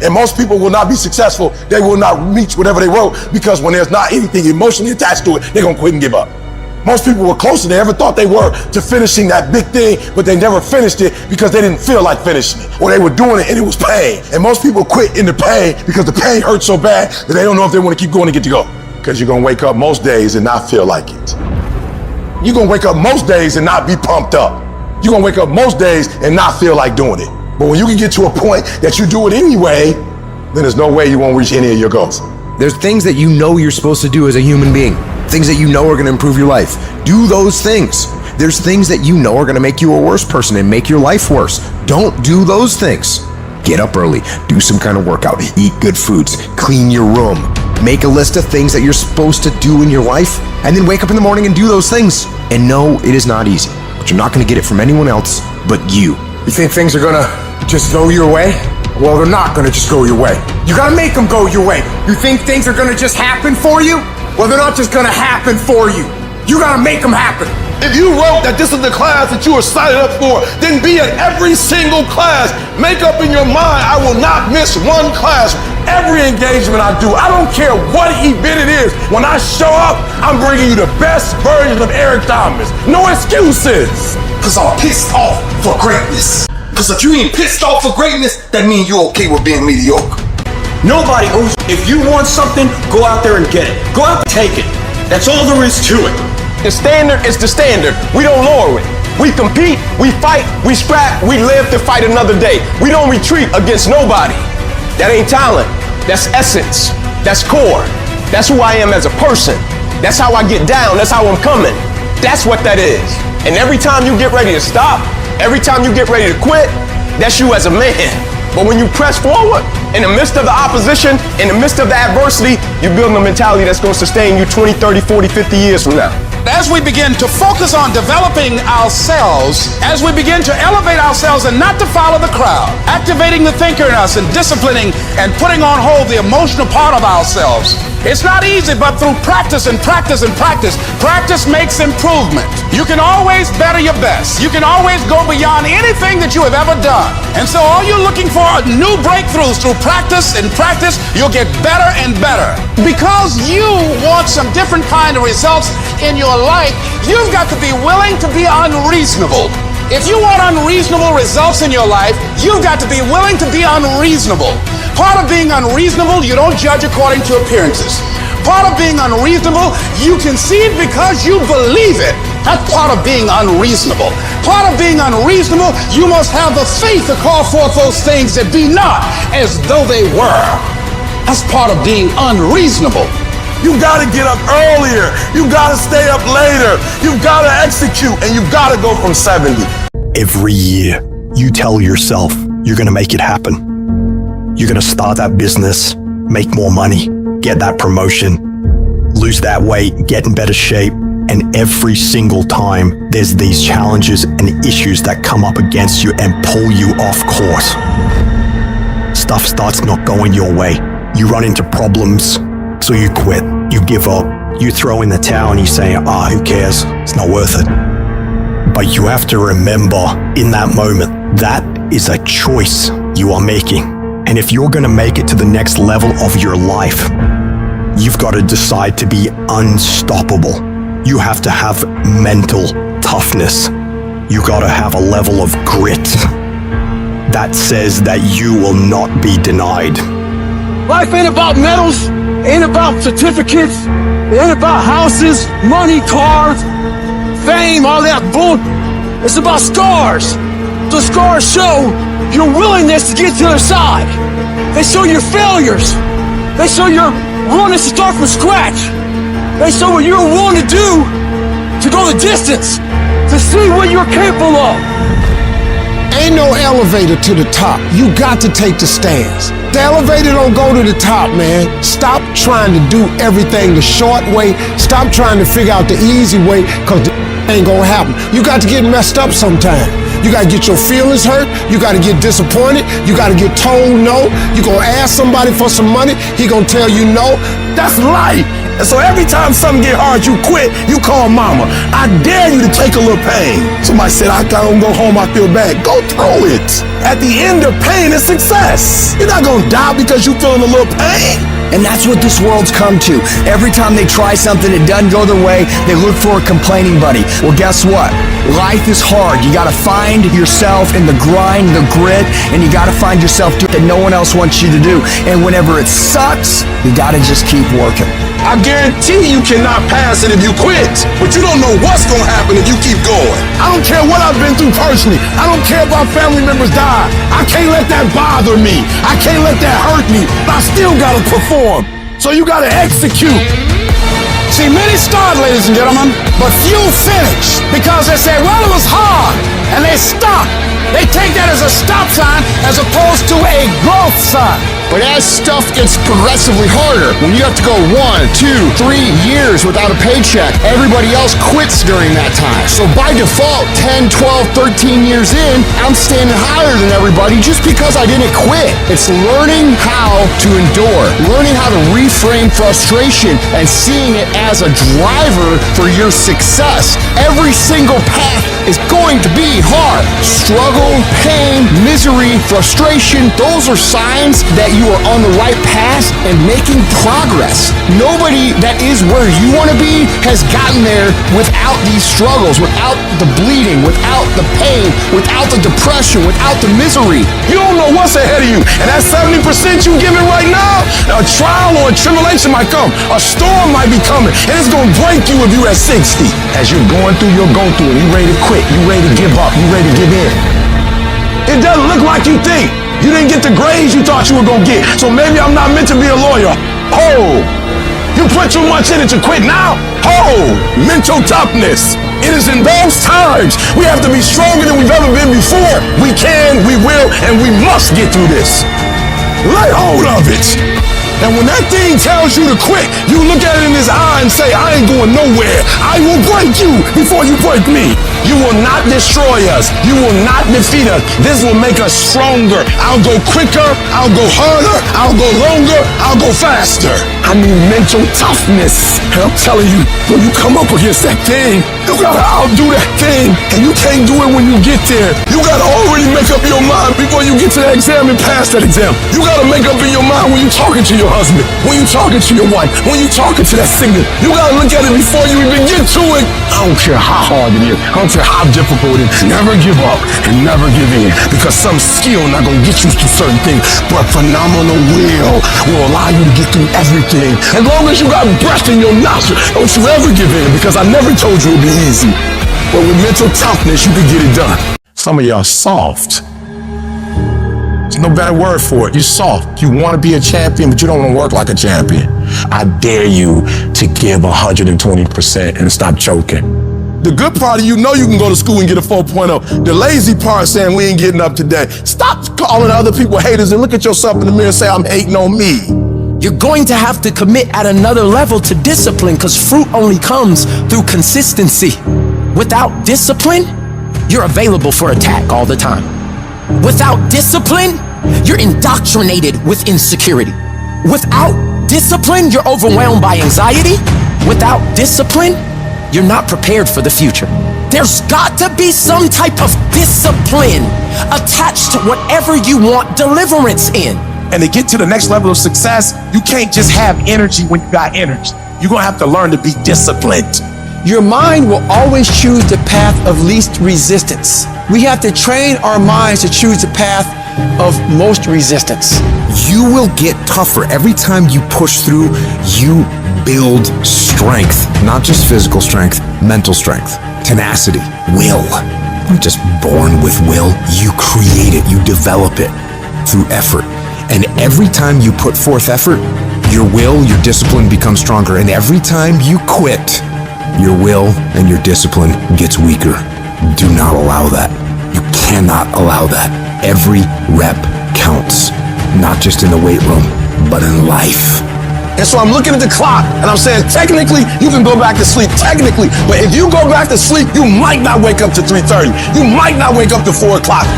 And most people will not be successful. They will not reach whatever they wrote because when there's not anything emotionally attached to it, they're gonna quit and give up. Most people were closer than they ever thought they were to finishing that big thing, but they never finished it because they didn't feel like finishing it, or they were doing it and it was pain. And most people quit in the pain because the pain hurts so bad that they don't know if they want to keep going to get to go. Because you're gonna wake up most days and not feel like it. You're gonna wake up most days and not be pumped up. You're gonna wake up most days and not feel like doing it. But when you can get to a point that you do it anyway, then there's no way you won't reach any of your goals. There's things that you know you're supposed to do as a human being. Things that you know are going to improve your life. Do those things. There's things that you know are going to make you a worse person and make your life worse. Don't do those things. Get up early. Do some kind of workout. Eat good foods. Clean your room. Make a list of things that you're supposed to do in your life, and then wake up in the morning and do those things. And no, it is not easy, but you're not going to get it from anyone else but you. You think things are going to just go your way? Well, they're not going to just go your way. You got to make them go your way. You think things are going to just happen for you? Well, they're not just going to happen for you. You got to make them happen. If you wrote that this is the class that you were signed up for, then be at every single class. Make up in your mind, I will not miss one class. Every engagement I do, I don't care what event it is. When I show up, I'm bringing you the best version of Eric Thomas. No excuses. Because I'm pissed off for greatness. Because if you ain't pissed off for greatness, that means you're okay with being mediocre. Nobody owes you. If you want something, go out there and get it. Go out and take it. That's all there is to it. The standard is the standard. We don't lower it. We compete, we fight, we scrap, we live to fight another day. We don't retreat against nobody. That ain't talent. That's essence. That's core. That's who I am as a person. That's how I get down. That's how I'm coming. That's what that is. And every time you get ready to stop, every time you get ready to quit, that's you as a man. But when you press forward, in the midst of the opposition, in the midst of the adversity, you're building a mentality that's going to sustain you 20, 30, 40, 50 years from now. As we begin to focus on developing ourselves, as we begin to elevate ourselves and not to follow the crowd, activating the thinker in us and disciplining and putting on hold the emotional part of ourselves, it's not easy, but through practice and practice and practice, practice makes improvement. You can always better your best. You can always go beyond anything that you have ever done. And so all you're looking for are new breakthroughs through practice and practice. You'll get better and better. Because you want some different kind of results in your life, you've got to be willing to be unreasonable. If you want unreasonable results in your life, you've got to be willing to be unreasonable. Part of being unreasonable, you don't judge according to appearances. Part of being unreasonable, you concede because you believe it. That's part of being unreasonable. Part of being unreasonable, you must have the faith to call forth those things that be not as though they were. That's part of being unreasonable. You gotta get up earlier. You gotta stay up later. You gotta execute, and you gotta go from 70. Every year, you tell yourself you're gonna make it happen. You're gonna start that business, make more money, get that promotion, lose that weight, get in better shape. And every single time, there's these challenges and issues that come up against you and pull you off course. Stuff starts not going your way. You run into problems, so you quit, you give up, you throw in the towel and you say, who cares? It's not worth it. But you have to remember in that moment, that is a choice you are making. And if you're gonna make it to the next level of your life, you've got to decide to be unstoppable. You have to have mental toughness. You gotta have a level of grit that says that you will not be denied. Life ain't about medals, ain't about certificates, it ain't about houses, money, cars, fame, all that bull. It's about scars. The scars show your willingness to get to the other side. They show your failures. They show your willingness to start from scratch. They show what you're willing to do to go the distance, to see what you're capable of. Ain't no elevator to the top. You got to take the stairs. The elevator don't go to the top, man. Stop trying to do everything the short way. Stop trying to figure out the easy way, because the ain't gonna happen. You got to get messed up sometime. You gotta get your feelings hurt. You gotta get disappointed. You gotta get told no. You gonna ask somebody for some money. He gonna tell you no. That's life. And so every time something get hard, you quit, you call mama. I dare you to take a little pain. Somebody said, I gotta go home, I feel bad. Go through it. At the end of pain is success. You're not gonna die because you feeling a little pain. And that's what this world's come to. Every time they try something, it doesn't go their way, they look for a complaining buddy. Well, guess what? Life is hard. You gotta find yourself in the grind, the grit, and you gotta find yourself doing that no one else wants you to do. And whenever it sucks, you gotta just keep working. I guarantee you cannot pass it if you quit, but you don't know what's gonna happen if you keep going. I don't care what I've been through personally. I don't care if our family members die. I can't let that bother me. I can't let that hurt me. But I still gotta perform. So you gotta execute. See, many start, ladies and gentlemen, but few finish because they say, well, it was hard, and they stop. They take that as a stop sign as opposed to a growth sign. But as stuff gets progressively harder, when you have to go 1, 2, 3 years without a paycheck, everybody else quits during that time. So by default, 10, 12, 13 years in, I'm standing higher than everybody just because I didn't quit. It's learning how to endure, learning how to reframe frustration and seeing it as a driver for your success. Every single path is going to be hard. Struggle, pain, misery, frustration, those are signs that you are on the right path and making progress. Nobody that is where you want to be has gotten there without these struggles, without the bleeding, without the pain, without the depression, without the misery. You don't know what's ahead of you. And that 70% you giving right now, a trial or a tribulation might come. A storm might be coming. And it's going to break you if you're at 60. As you're going through your go-through and you ready to quit, you ready to give up, you ready to give in. It doesn't look like you think. You didn't get the grades you thought you were going to get. So maybe I'm not meant to be a lawyer. Oh, you put too much in it to quit now? Oh, mental toughness. It is in those times we have to be stronger than we've ever been before. We can, we will, and we must get through this. Lay hold of it. And when that thing tells you to quit, you look at it in his eye and say, I ain't going nowhere. I will break you before you break me. You will not destroy us. You will not defeat us. This will make us stronger. I'll go quicker. I'll go harder. I'll go longer. I'll go faster. I need mental toughness. And I'm telling you, when you come up against that thing, you gotta outdo that thing. And you can't do it when you get there. You gotta already make up your mind before you get to that exam and pass that exam. You gotta make up in your mind when you're talking to your husband, when you're talking to your wife, when you're talking to that singer. You gotta look at it before you even get to it. I don't care how hard it is. I don't care how difficult it is. Never give up and never give in. Because some skill not gonna get you to certain things, but phenomenal will allow you to get through everything. As long as you got breath in your nostril, don't you ever give in, because I never told you it'd be easy. But with mental toughness, you can get it done. Some of y'all soft. There's no better word for it. You're soft. You want to be a champion, but you don't want to work like a champion. I dare you to give 120% and stop choking. The good part of you know you can go to school and get a 4.0. The lazy part saying we ain't getting up today. Stop calling other people haters and look at yourself in the mirror and say, I'm hating on me. You're going to have to commit at another level to discipline, because fruit only comes through consistency. Without discipline, you're available for attack all the time. Without discipline, you're indoctrinated with insecurity. Without discipline, you're overwhelmed by anxiety. Without discipline, you're not prepared for the future. There's got to be some type of discipline attached to whatever you want deliverance in. And to get to the next level of success, you can't just have energy when you got energy. You're gonna have to learn to be disciplined. Your mind will always choose the path of least resistance. We have to train our minds to choose the path of most resistance. You will get tougher. Every time you push through, you build strength. Not just physical strength, mental strength, tenacity, will. You're not just born with will. You create it, you develop it through effort. And every time you put forth effort, your will, your discipline becomes stronger. And every time you quit, your will and your discipline gets weaker. Do not allow that. You cannot allow that. Every rep counts, not just in the weight room, but in life. And so I'm looking at the clock and I'm saying, technically, you can go back to sleep, technically. But if you go back to sleep, you might not wake up to 3:30. You might not wake up to 4 o'clock.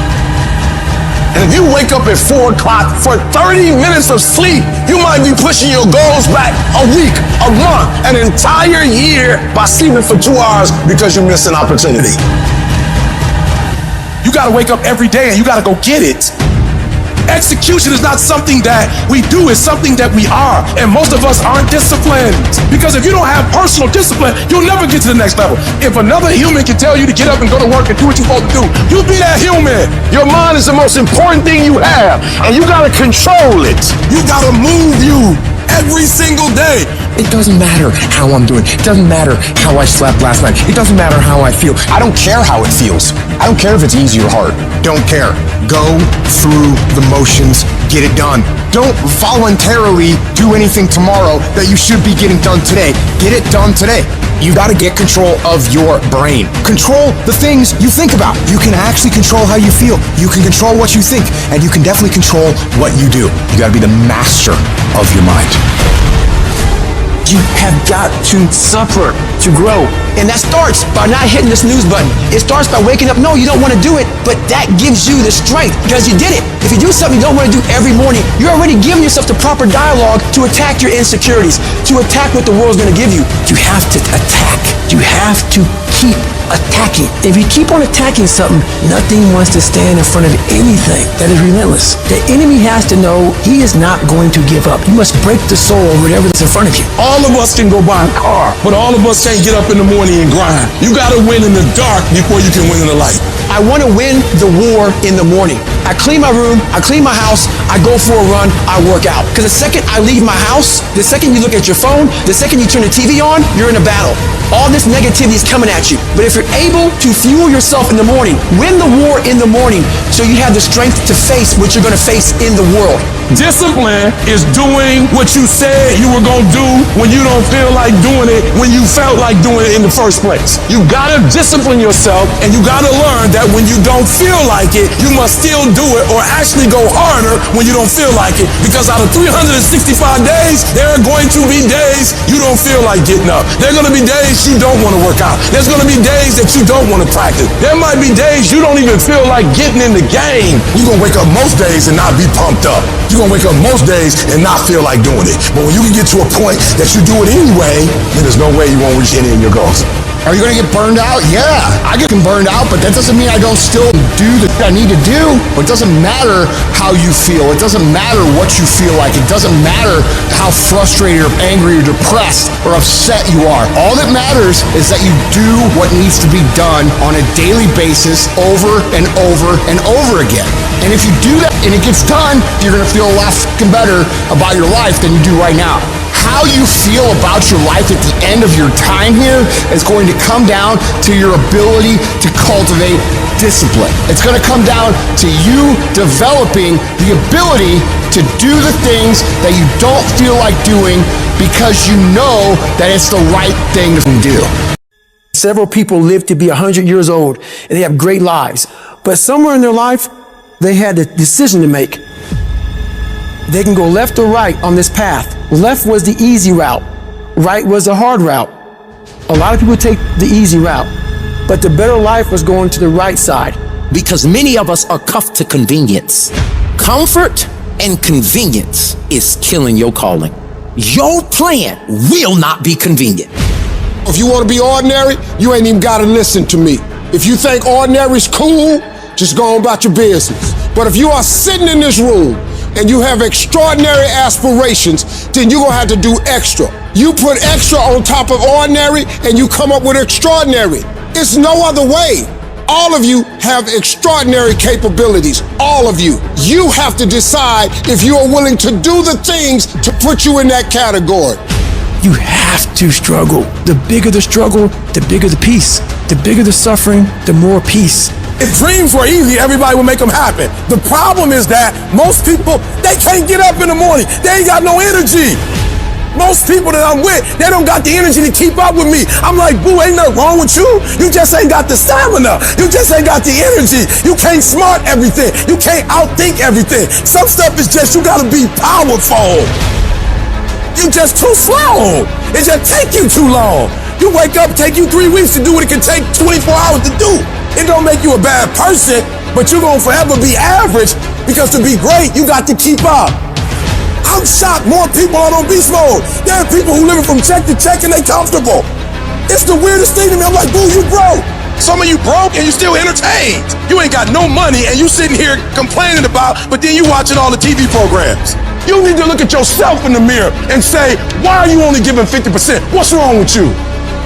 And if you wake up at 4 o'clock for 30 minutes of sleep, you might be pushing your goals back a week, a month, an entire year by sleeping for 2 hours because you missed an opportunity. You gotta wake up every day and you gotta go get it. Execution is not something that we do, it's something that we are. And most of us aren't disciplined. Because if you don't have personal discipline, you'll never get to the next level. If another human can tell you to get up and go to work and do what you're supposed to do, you be that human. Your mind is the most important thing you have, and you gotta control it. You gotta move you every single day. It doesn't matter how I'm doing. It doesn't matter how I slept last night. It doesn't matter how I feel. I don't care how it feels. I don't care if it's easy or hard. Don't care. Go through the motions. Get it done. Don't voluntarily do anything tomorrow that you should be getting done today. Get it done today. You gotta get control of your brain. Control the things you think about. You can actually control how you feel. You can control what you think. And you can definitely control what you do. You gotta be the master of your mind. You have got to suffer to grow. And that starts by not hitting the snooze button. It starts by waking up. No, you don't want to do it, but that gives you the strength because you did it. If you do something you don't want to do every morning, you're already giving yourself the proper dialogue to attack your insecurities, to attack what the world's going to give you. You have to attack. You have to keep attacking. If you keep on attacking something, nothing wants to stand in front of anything that is relentless. The enemy has to know he is not going to give up. You must break the soul of whatever is in front of you. All of us can go buy a car, but all of us can't get up in the morning and grind. You gotta win in the dark before you can win in the light. I want to win the war in the morning. I clean my room, I clean my house, I go for a run, I work out. Because the second I leave my house, the second you look at your phone, the second you turn the TV on, you're in a battle. All this negativity is coming at you. But if you're able to fuel yourself in the morning, win the war in the morning, so you have the strength to face what you're going to face in the world. Discipline is doing what you said you were gonna do when you don't feel like doing it, when you felt like doing it in the first place. You gotta discipline yourself, and you gotta learn that when you don't feel like it, you must still do it, or actually go harder when you don't feel like it. Because out of 365 days, there are going to be days you don't feel like getting up. There are gonna be days you don't want to work out. There's gonna be days that you don't want to practice. There might be days you don't even feel like getting in the game. You're gonna wake up most days and not be pumped up. You're gonna wake up most days and not feel like doing it. But when you can get to a point that you do it anyway, then there's no way you won't reach any of your goals. Are you gonna get burned out? Yeah, I get burned out, but that doesn't mean I don't still do the thing I need to do. It doesn't matter how you feel. It doesn't matter what you feel like. It doesn't matter how frustrated or angry or depressed or upset you are. All that matters is that you do what needs to be done on a daily basis over and over and over again. And if you do that and it gets done, you're gonna feel a lot fucking better about your life than you do right now. How you feel about your life at the end of your time here is going to come down to your ability to cultivate discipline. It's going to come down to you developing the ability to do the things that you don't feel like doing because you know that it's the right thing to do. Several people live to be 100 years old and they have great lives, but somewhere in their life, they had a decision to make. They can go left or right on this path. Left was the easy route. Right was the hard route. A lot of people take the easy route, but the better life was going to the right side. Because many of us are cuffed to convenience. Comfort and convenience is killing your calling. Your plan will not be convenient. If you want to be ordinary, you ain't even got to listen to me. If you think ordinary's cool, just go on about your business. But if you are sitting in this room and you have extraordinary aspirations, then you're gonna have to do extra. You put extra on top of ordinary and you come up with extraordinary. It's no other way. All of you have extraordinary capabilities, all of you. You have to decide if you are willing to do the things to put you in that category. You have to struggle. The bigger the struggle, the bigger the peace. The bigger the suffering, the more peace. If dreams were easy, everybody would make them happen. The problem is that most people, they can't get up in the morning. They ain't got no energy. Most people that I'm with, they don't got the energy to keep up with me. I'm like, boo, ain't nothing wrong with you. You just ain't got the stamina. You just ain't got the energy. You can't smart everything. You can't outthink everything. Some stuff is just, you gotta be powerful. You just too slow. It just take you too long. You wake up, take you 3 weeks to do what it can take 24 hours to do. It don't make you a bad person, but you're gonna forever be average because to be great, you got to keep up. I'm shocked more people are on beast mode. There are people who living from check to check and they comfortable. It's the weirdest thing to me. I'm like, boo, you broke. Some of you broke and you still entertained. You ain't got no money and you sitting here complaining about, but then you watching all the TV programs. You need to look at yourself in the mirror and say, why are you only giving 50%? What's wrong with you?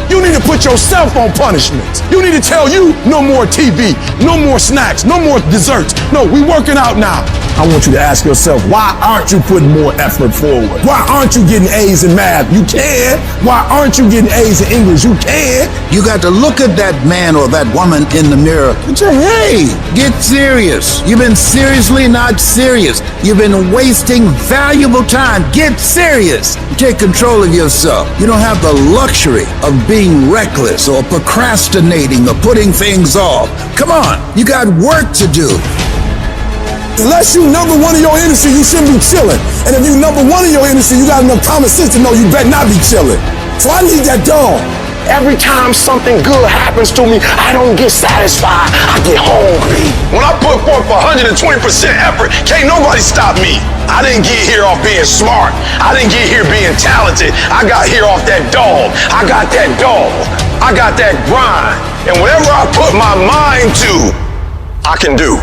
You need to put yourself on punishment. You need to tell you no more TV, no more snacks, no more desserts. No, we working out now. I want you to ask yourself, why aren't you putting more effort forward? Why aren't you getting A's in math? You can. Why aren't you getting A's in English? You can. You got to look at that man or that woman in the mirror and say, hey, get serious. You've been seriously not serious. You've been wasting valuable time. Get serious. Take control of yourself. You don't have the luxury of being reckless or procrastinating or putting things off. Come on, you got work to do. Unless you number one in your industry, you shouldn't be chilling. And if you number one in your industry, you got enough common sense to know you better not be chilling. So I need that dog. Every time something good happens to me, I don't get satisfied. I get hungry. When I put forth 120% effort, can't nobody stop me. I didn't get here off being smart. I didn't get here being talented. I got here off that dog. I got that dog. I got that grind. And whatever I put my mind to, I can do.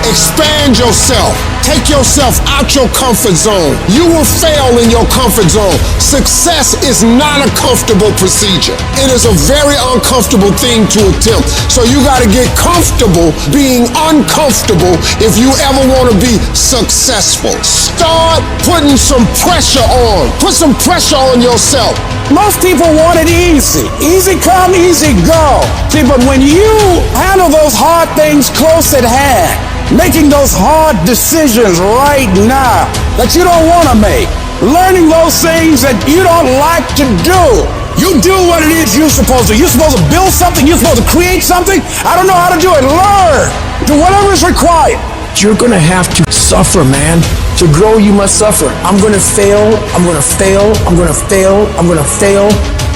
Expand yourself. Take yourself out your comfort zone. You will fail in your comfort zone. Success is not a comfortable procedure. It is a very uncomfortable thing to attempt. So you got to get comfortable being uncomfortable if you ever want to be successful. Start putting some pressure on. Put some pressure on yourself. Most people want it easy. Easy come, easy go. See, but when you handle those hard things close at hand, making those hard decisions right now that you don't want to make, learning those things that you don't like to do. You do what it is you're supposed to. You're supposed to build something. You're supposed to create something. I don't know how to do it. Learn. Do whatever is required. You're gonna have to suffer, man. To grow, you must suffer. I'm gonna fail, I'm gonna fail, I'm gonna fail, I'm gonna fail,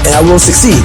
and I will succeed.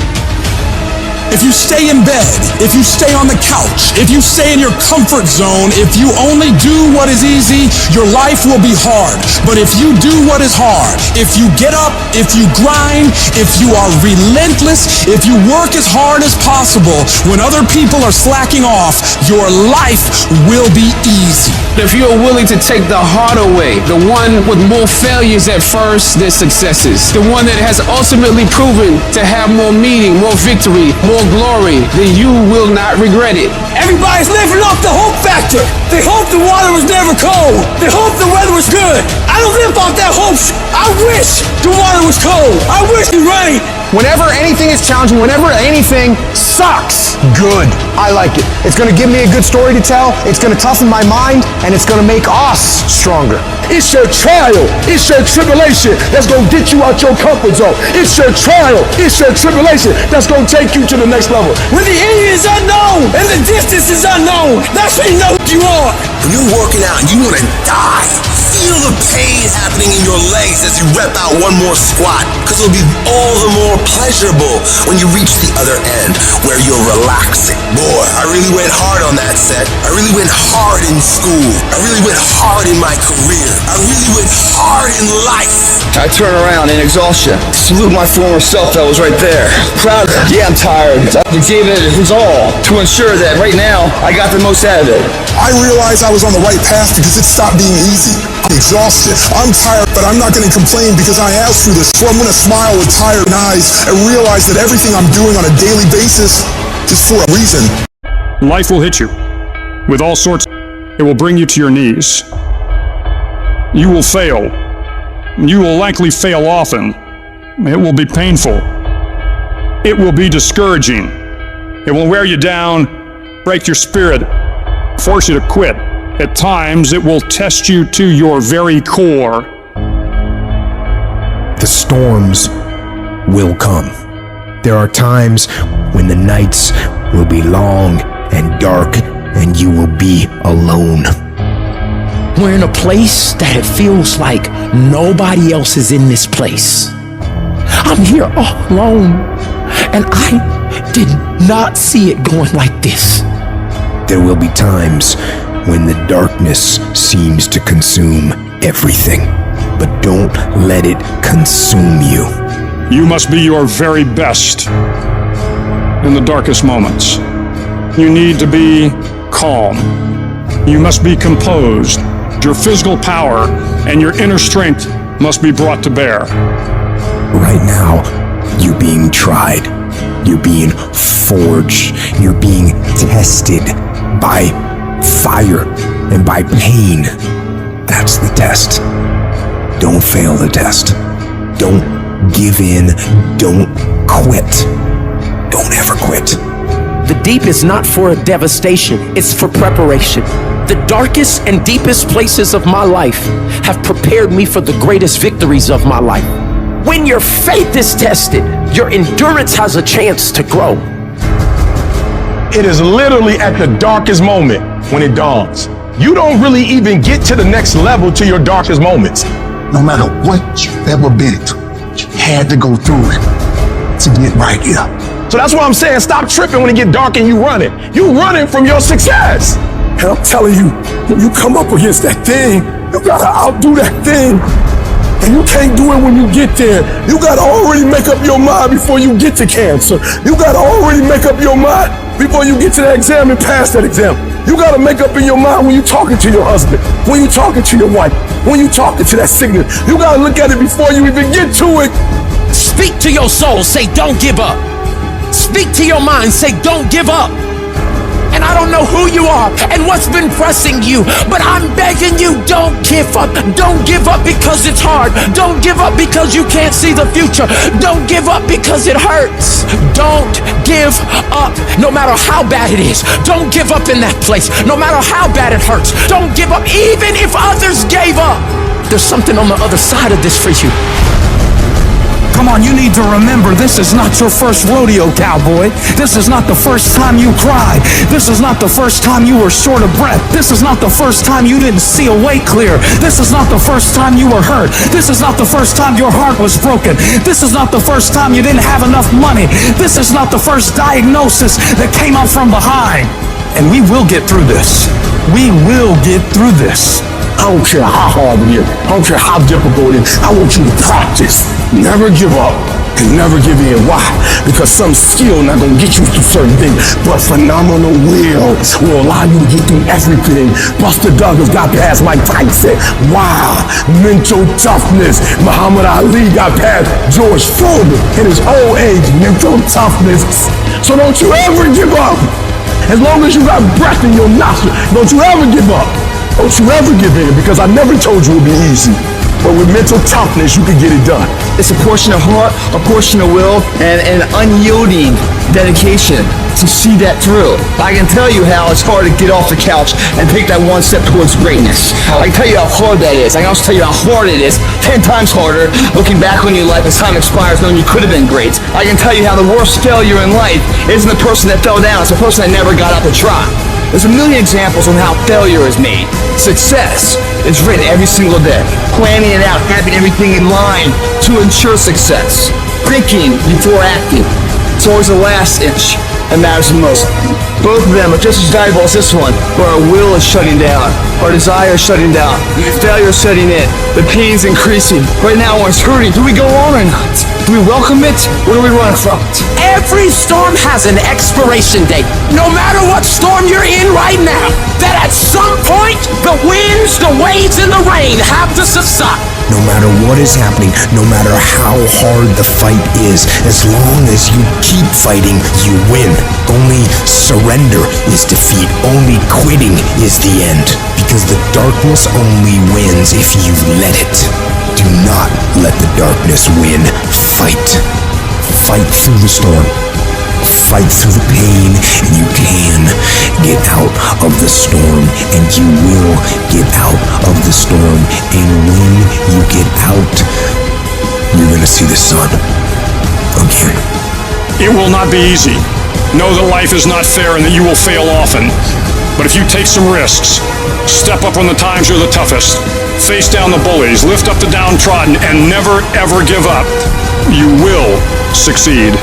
If you stay in bed, if you stay on the couch, if you stay in your comfort zone, if you only do what is easy, your life will be hard. But if you do what is hard, if you get up, if you grind, if you are relentless, if you work as hard as possible, when other people are slacking off, your life will be easy. If you're willing to take the harder way, the one with more failures at first than successes, the one that has ultimately proven to have more meaning, more victory, more glory, then you will not regret it. Everybody's living off the hope factor. They hope the water was never cold. They hope the weather was good. I don't live off that hope. I wish the water was cold. I wish it rained. Whenever anything is challenging, whenever anything sucks, good. I like it. It's gonna give me a good story to tell, it's gonna toughen my mind, and it's gonna make us stronger. It's your trial, it's your tribulation that's gonna get you out your comfort zone. It's your trial, it's your tribulation that's gonna take you to the next level. When the enemy is unknown and the distance is unknown, that's when you know who you are. When you're working out and you wanna die, feel the pain happening in your legs as you rep out one more squat, because it'll be all the more pleasurable when you reach the other end where you're relaxing. Boy, I really went hard on that set. I really went hard in school. I really went hard in my career. I really went hard in life. I turn around in exhaustion, salute my former self that was right there. Proud of it. Yeah, I'm tired. I gave it his all to ensure that right now I got the most out of it. I realized I was on the right path because it stopped being easy. I'm exhausted. I'm tired, but I'm not going to complain because I asked for this. So I'm going to smile with tired eyes and realize that everything I'm doing on a daily basis is for a reason. Life will hit you with all sorts. It will bring you to your knees. You will fail. You will likely fail often. It will be painful. It will be discouraging. It will wear you down, break your spirit, force you to quit. At times, it will test you to your very core. The storms will come. There are times when the nights will be long and dark, and you will be alone. We're in a place that it feels like nobody else is in this place. I'm here all alone, and I did not see it going like this. There will be times when the darkness seems to consume everything, but don't let it consume you. You must be your very best in the darkest moments. You need to be calm. You must be composed. Your physical power and your inner strength must be brought to bear. Right now, you're being tried. You're being forged. You're being tested by fire and by pain. That's the test. Don't fail the test. Don't give in. Don't quit. Don't ever quit. The deep is not for a devastation, it's for preparation. The darkest and deepest places of my life have prepared me for the greatest victories of my life. When your faith is tested, your endurance has a chance to grow. It is literally at the darkest moment when it dawns. You don't really even get to the next level to your darkest moments. No matter what you've ever been through, you had to go through it to get right here. So that's why I'm saying stop tripping when it get dark and you running. You running from your success. And I'm telling you, when you come up against that thing, you gotta outdo that thing. And you can't do it when you get there. You gotta already make up your mind before you get to cancer. You gotta already make up your mind before you get to that exam and pass that exam. You gotta make up in your mind when you're talking to your husband, when you're talking to your wife, when you're talking to that sickness. You gotta look at it before you even get to it. Speak to your soul, say don't give up. Speak to your mind, say don't give up. And I don't know who you are and what's been pressing you, but I'm begging you, don't give up. Don't give up because it's hard. Don't give up because you can't see the future. Don't give up because it hurts. Don't give up no matter how bad it is. Don't give up in that place no matter how bad it hurts. Don't give up even if others gave up. There's something on the other side of this for you. Come on, you need to remember, this is not your first rodeo, cowboy. This is not the first time you cried. This is not the first time you were short of breath. This is not the first time you didn't see a way clear. This is not the first time you were hurt. This is not the first time your heart was broken. This is not the first time you didn't have enough money. This is not the first diagnosis that came up from behind. And we will get through this. We will get through this. I don't care how hard it is. I don't care how difficult it is. I want you to practice. Never give up and never give in. Why? Because some skill not gonna get you through certain things, but phenomenal will allow you to get through everything. Buster Douglas got past Mike Tyson. Wow. Mental toughness. Muhammad Ali got past George Foreman in his old age. Mental toughness. So don't you ever give up. As long as you got breath in your nostril, don't you ever give up. Don't you ever give in, because I never told you it would be easy. But with mental toughness, you can get it done. It's a portion of heart, a portion of will, and an unyielding dedication to see that through. I can tell you how it's hard to get off the couch and take that one step towards greatness. I can tell you how hard that is. I can also tell you how hard it is, 10 times harder, looking back on your life as time expires knowing you could have been great. I can tell you how the worst failure in life isn't the person that fell down, it's the person that never got up to try. There's a million examples on how failure is made. Success is written every single day. Planning it out, having everything in line to ensure success. Thinking before acting. It's always the last inch that matters the most. Both of them are just as valuable as this one, where our will is shutting down, our desire is shutting down, failure is setting in, the pain's increasing. Right now when it's hurting, do we go on or not? Do we welcome it, or do we run from it? Every storm has an expiration date. No matter what storm you're in right now, that at some point, the winds, the waves, and the rain have to subside. No matter what is happening, no matter how hard the fight is, as long as you keep fighting, you win. Only surrender is defeat. Only quitting is the end. Because the darkness only wins if you let it. Do not let the darkness win. Fight. Fight through the storm. Fight through the pain, and you can get out of the storm, and you will get out of the storm. And when you get out, you're gonna see the sun again. It will not be easy. Know that life is not fair and that you will fail often. But if you take some risks, step up when the times are the toughest, face down the bullies, lift up the downtrodden, and never ever give up, you will succeed.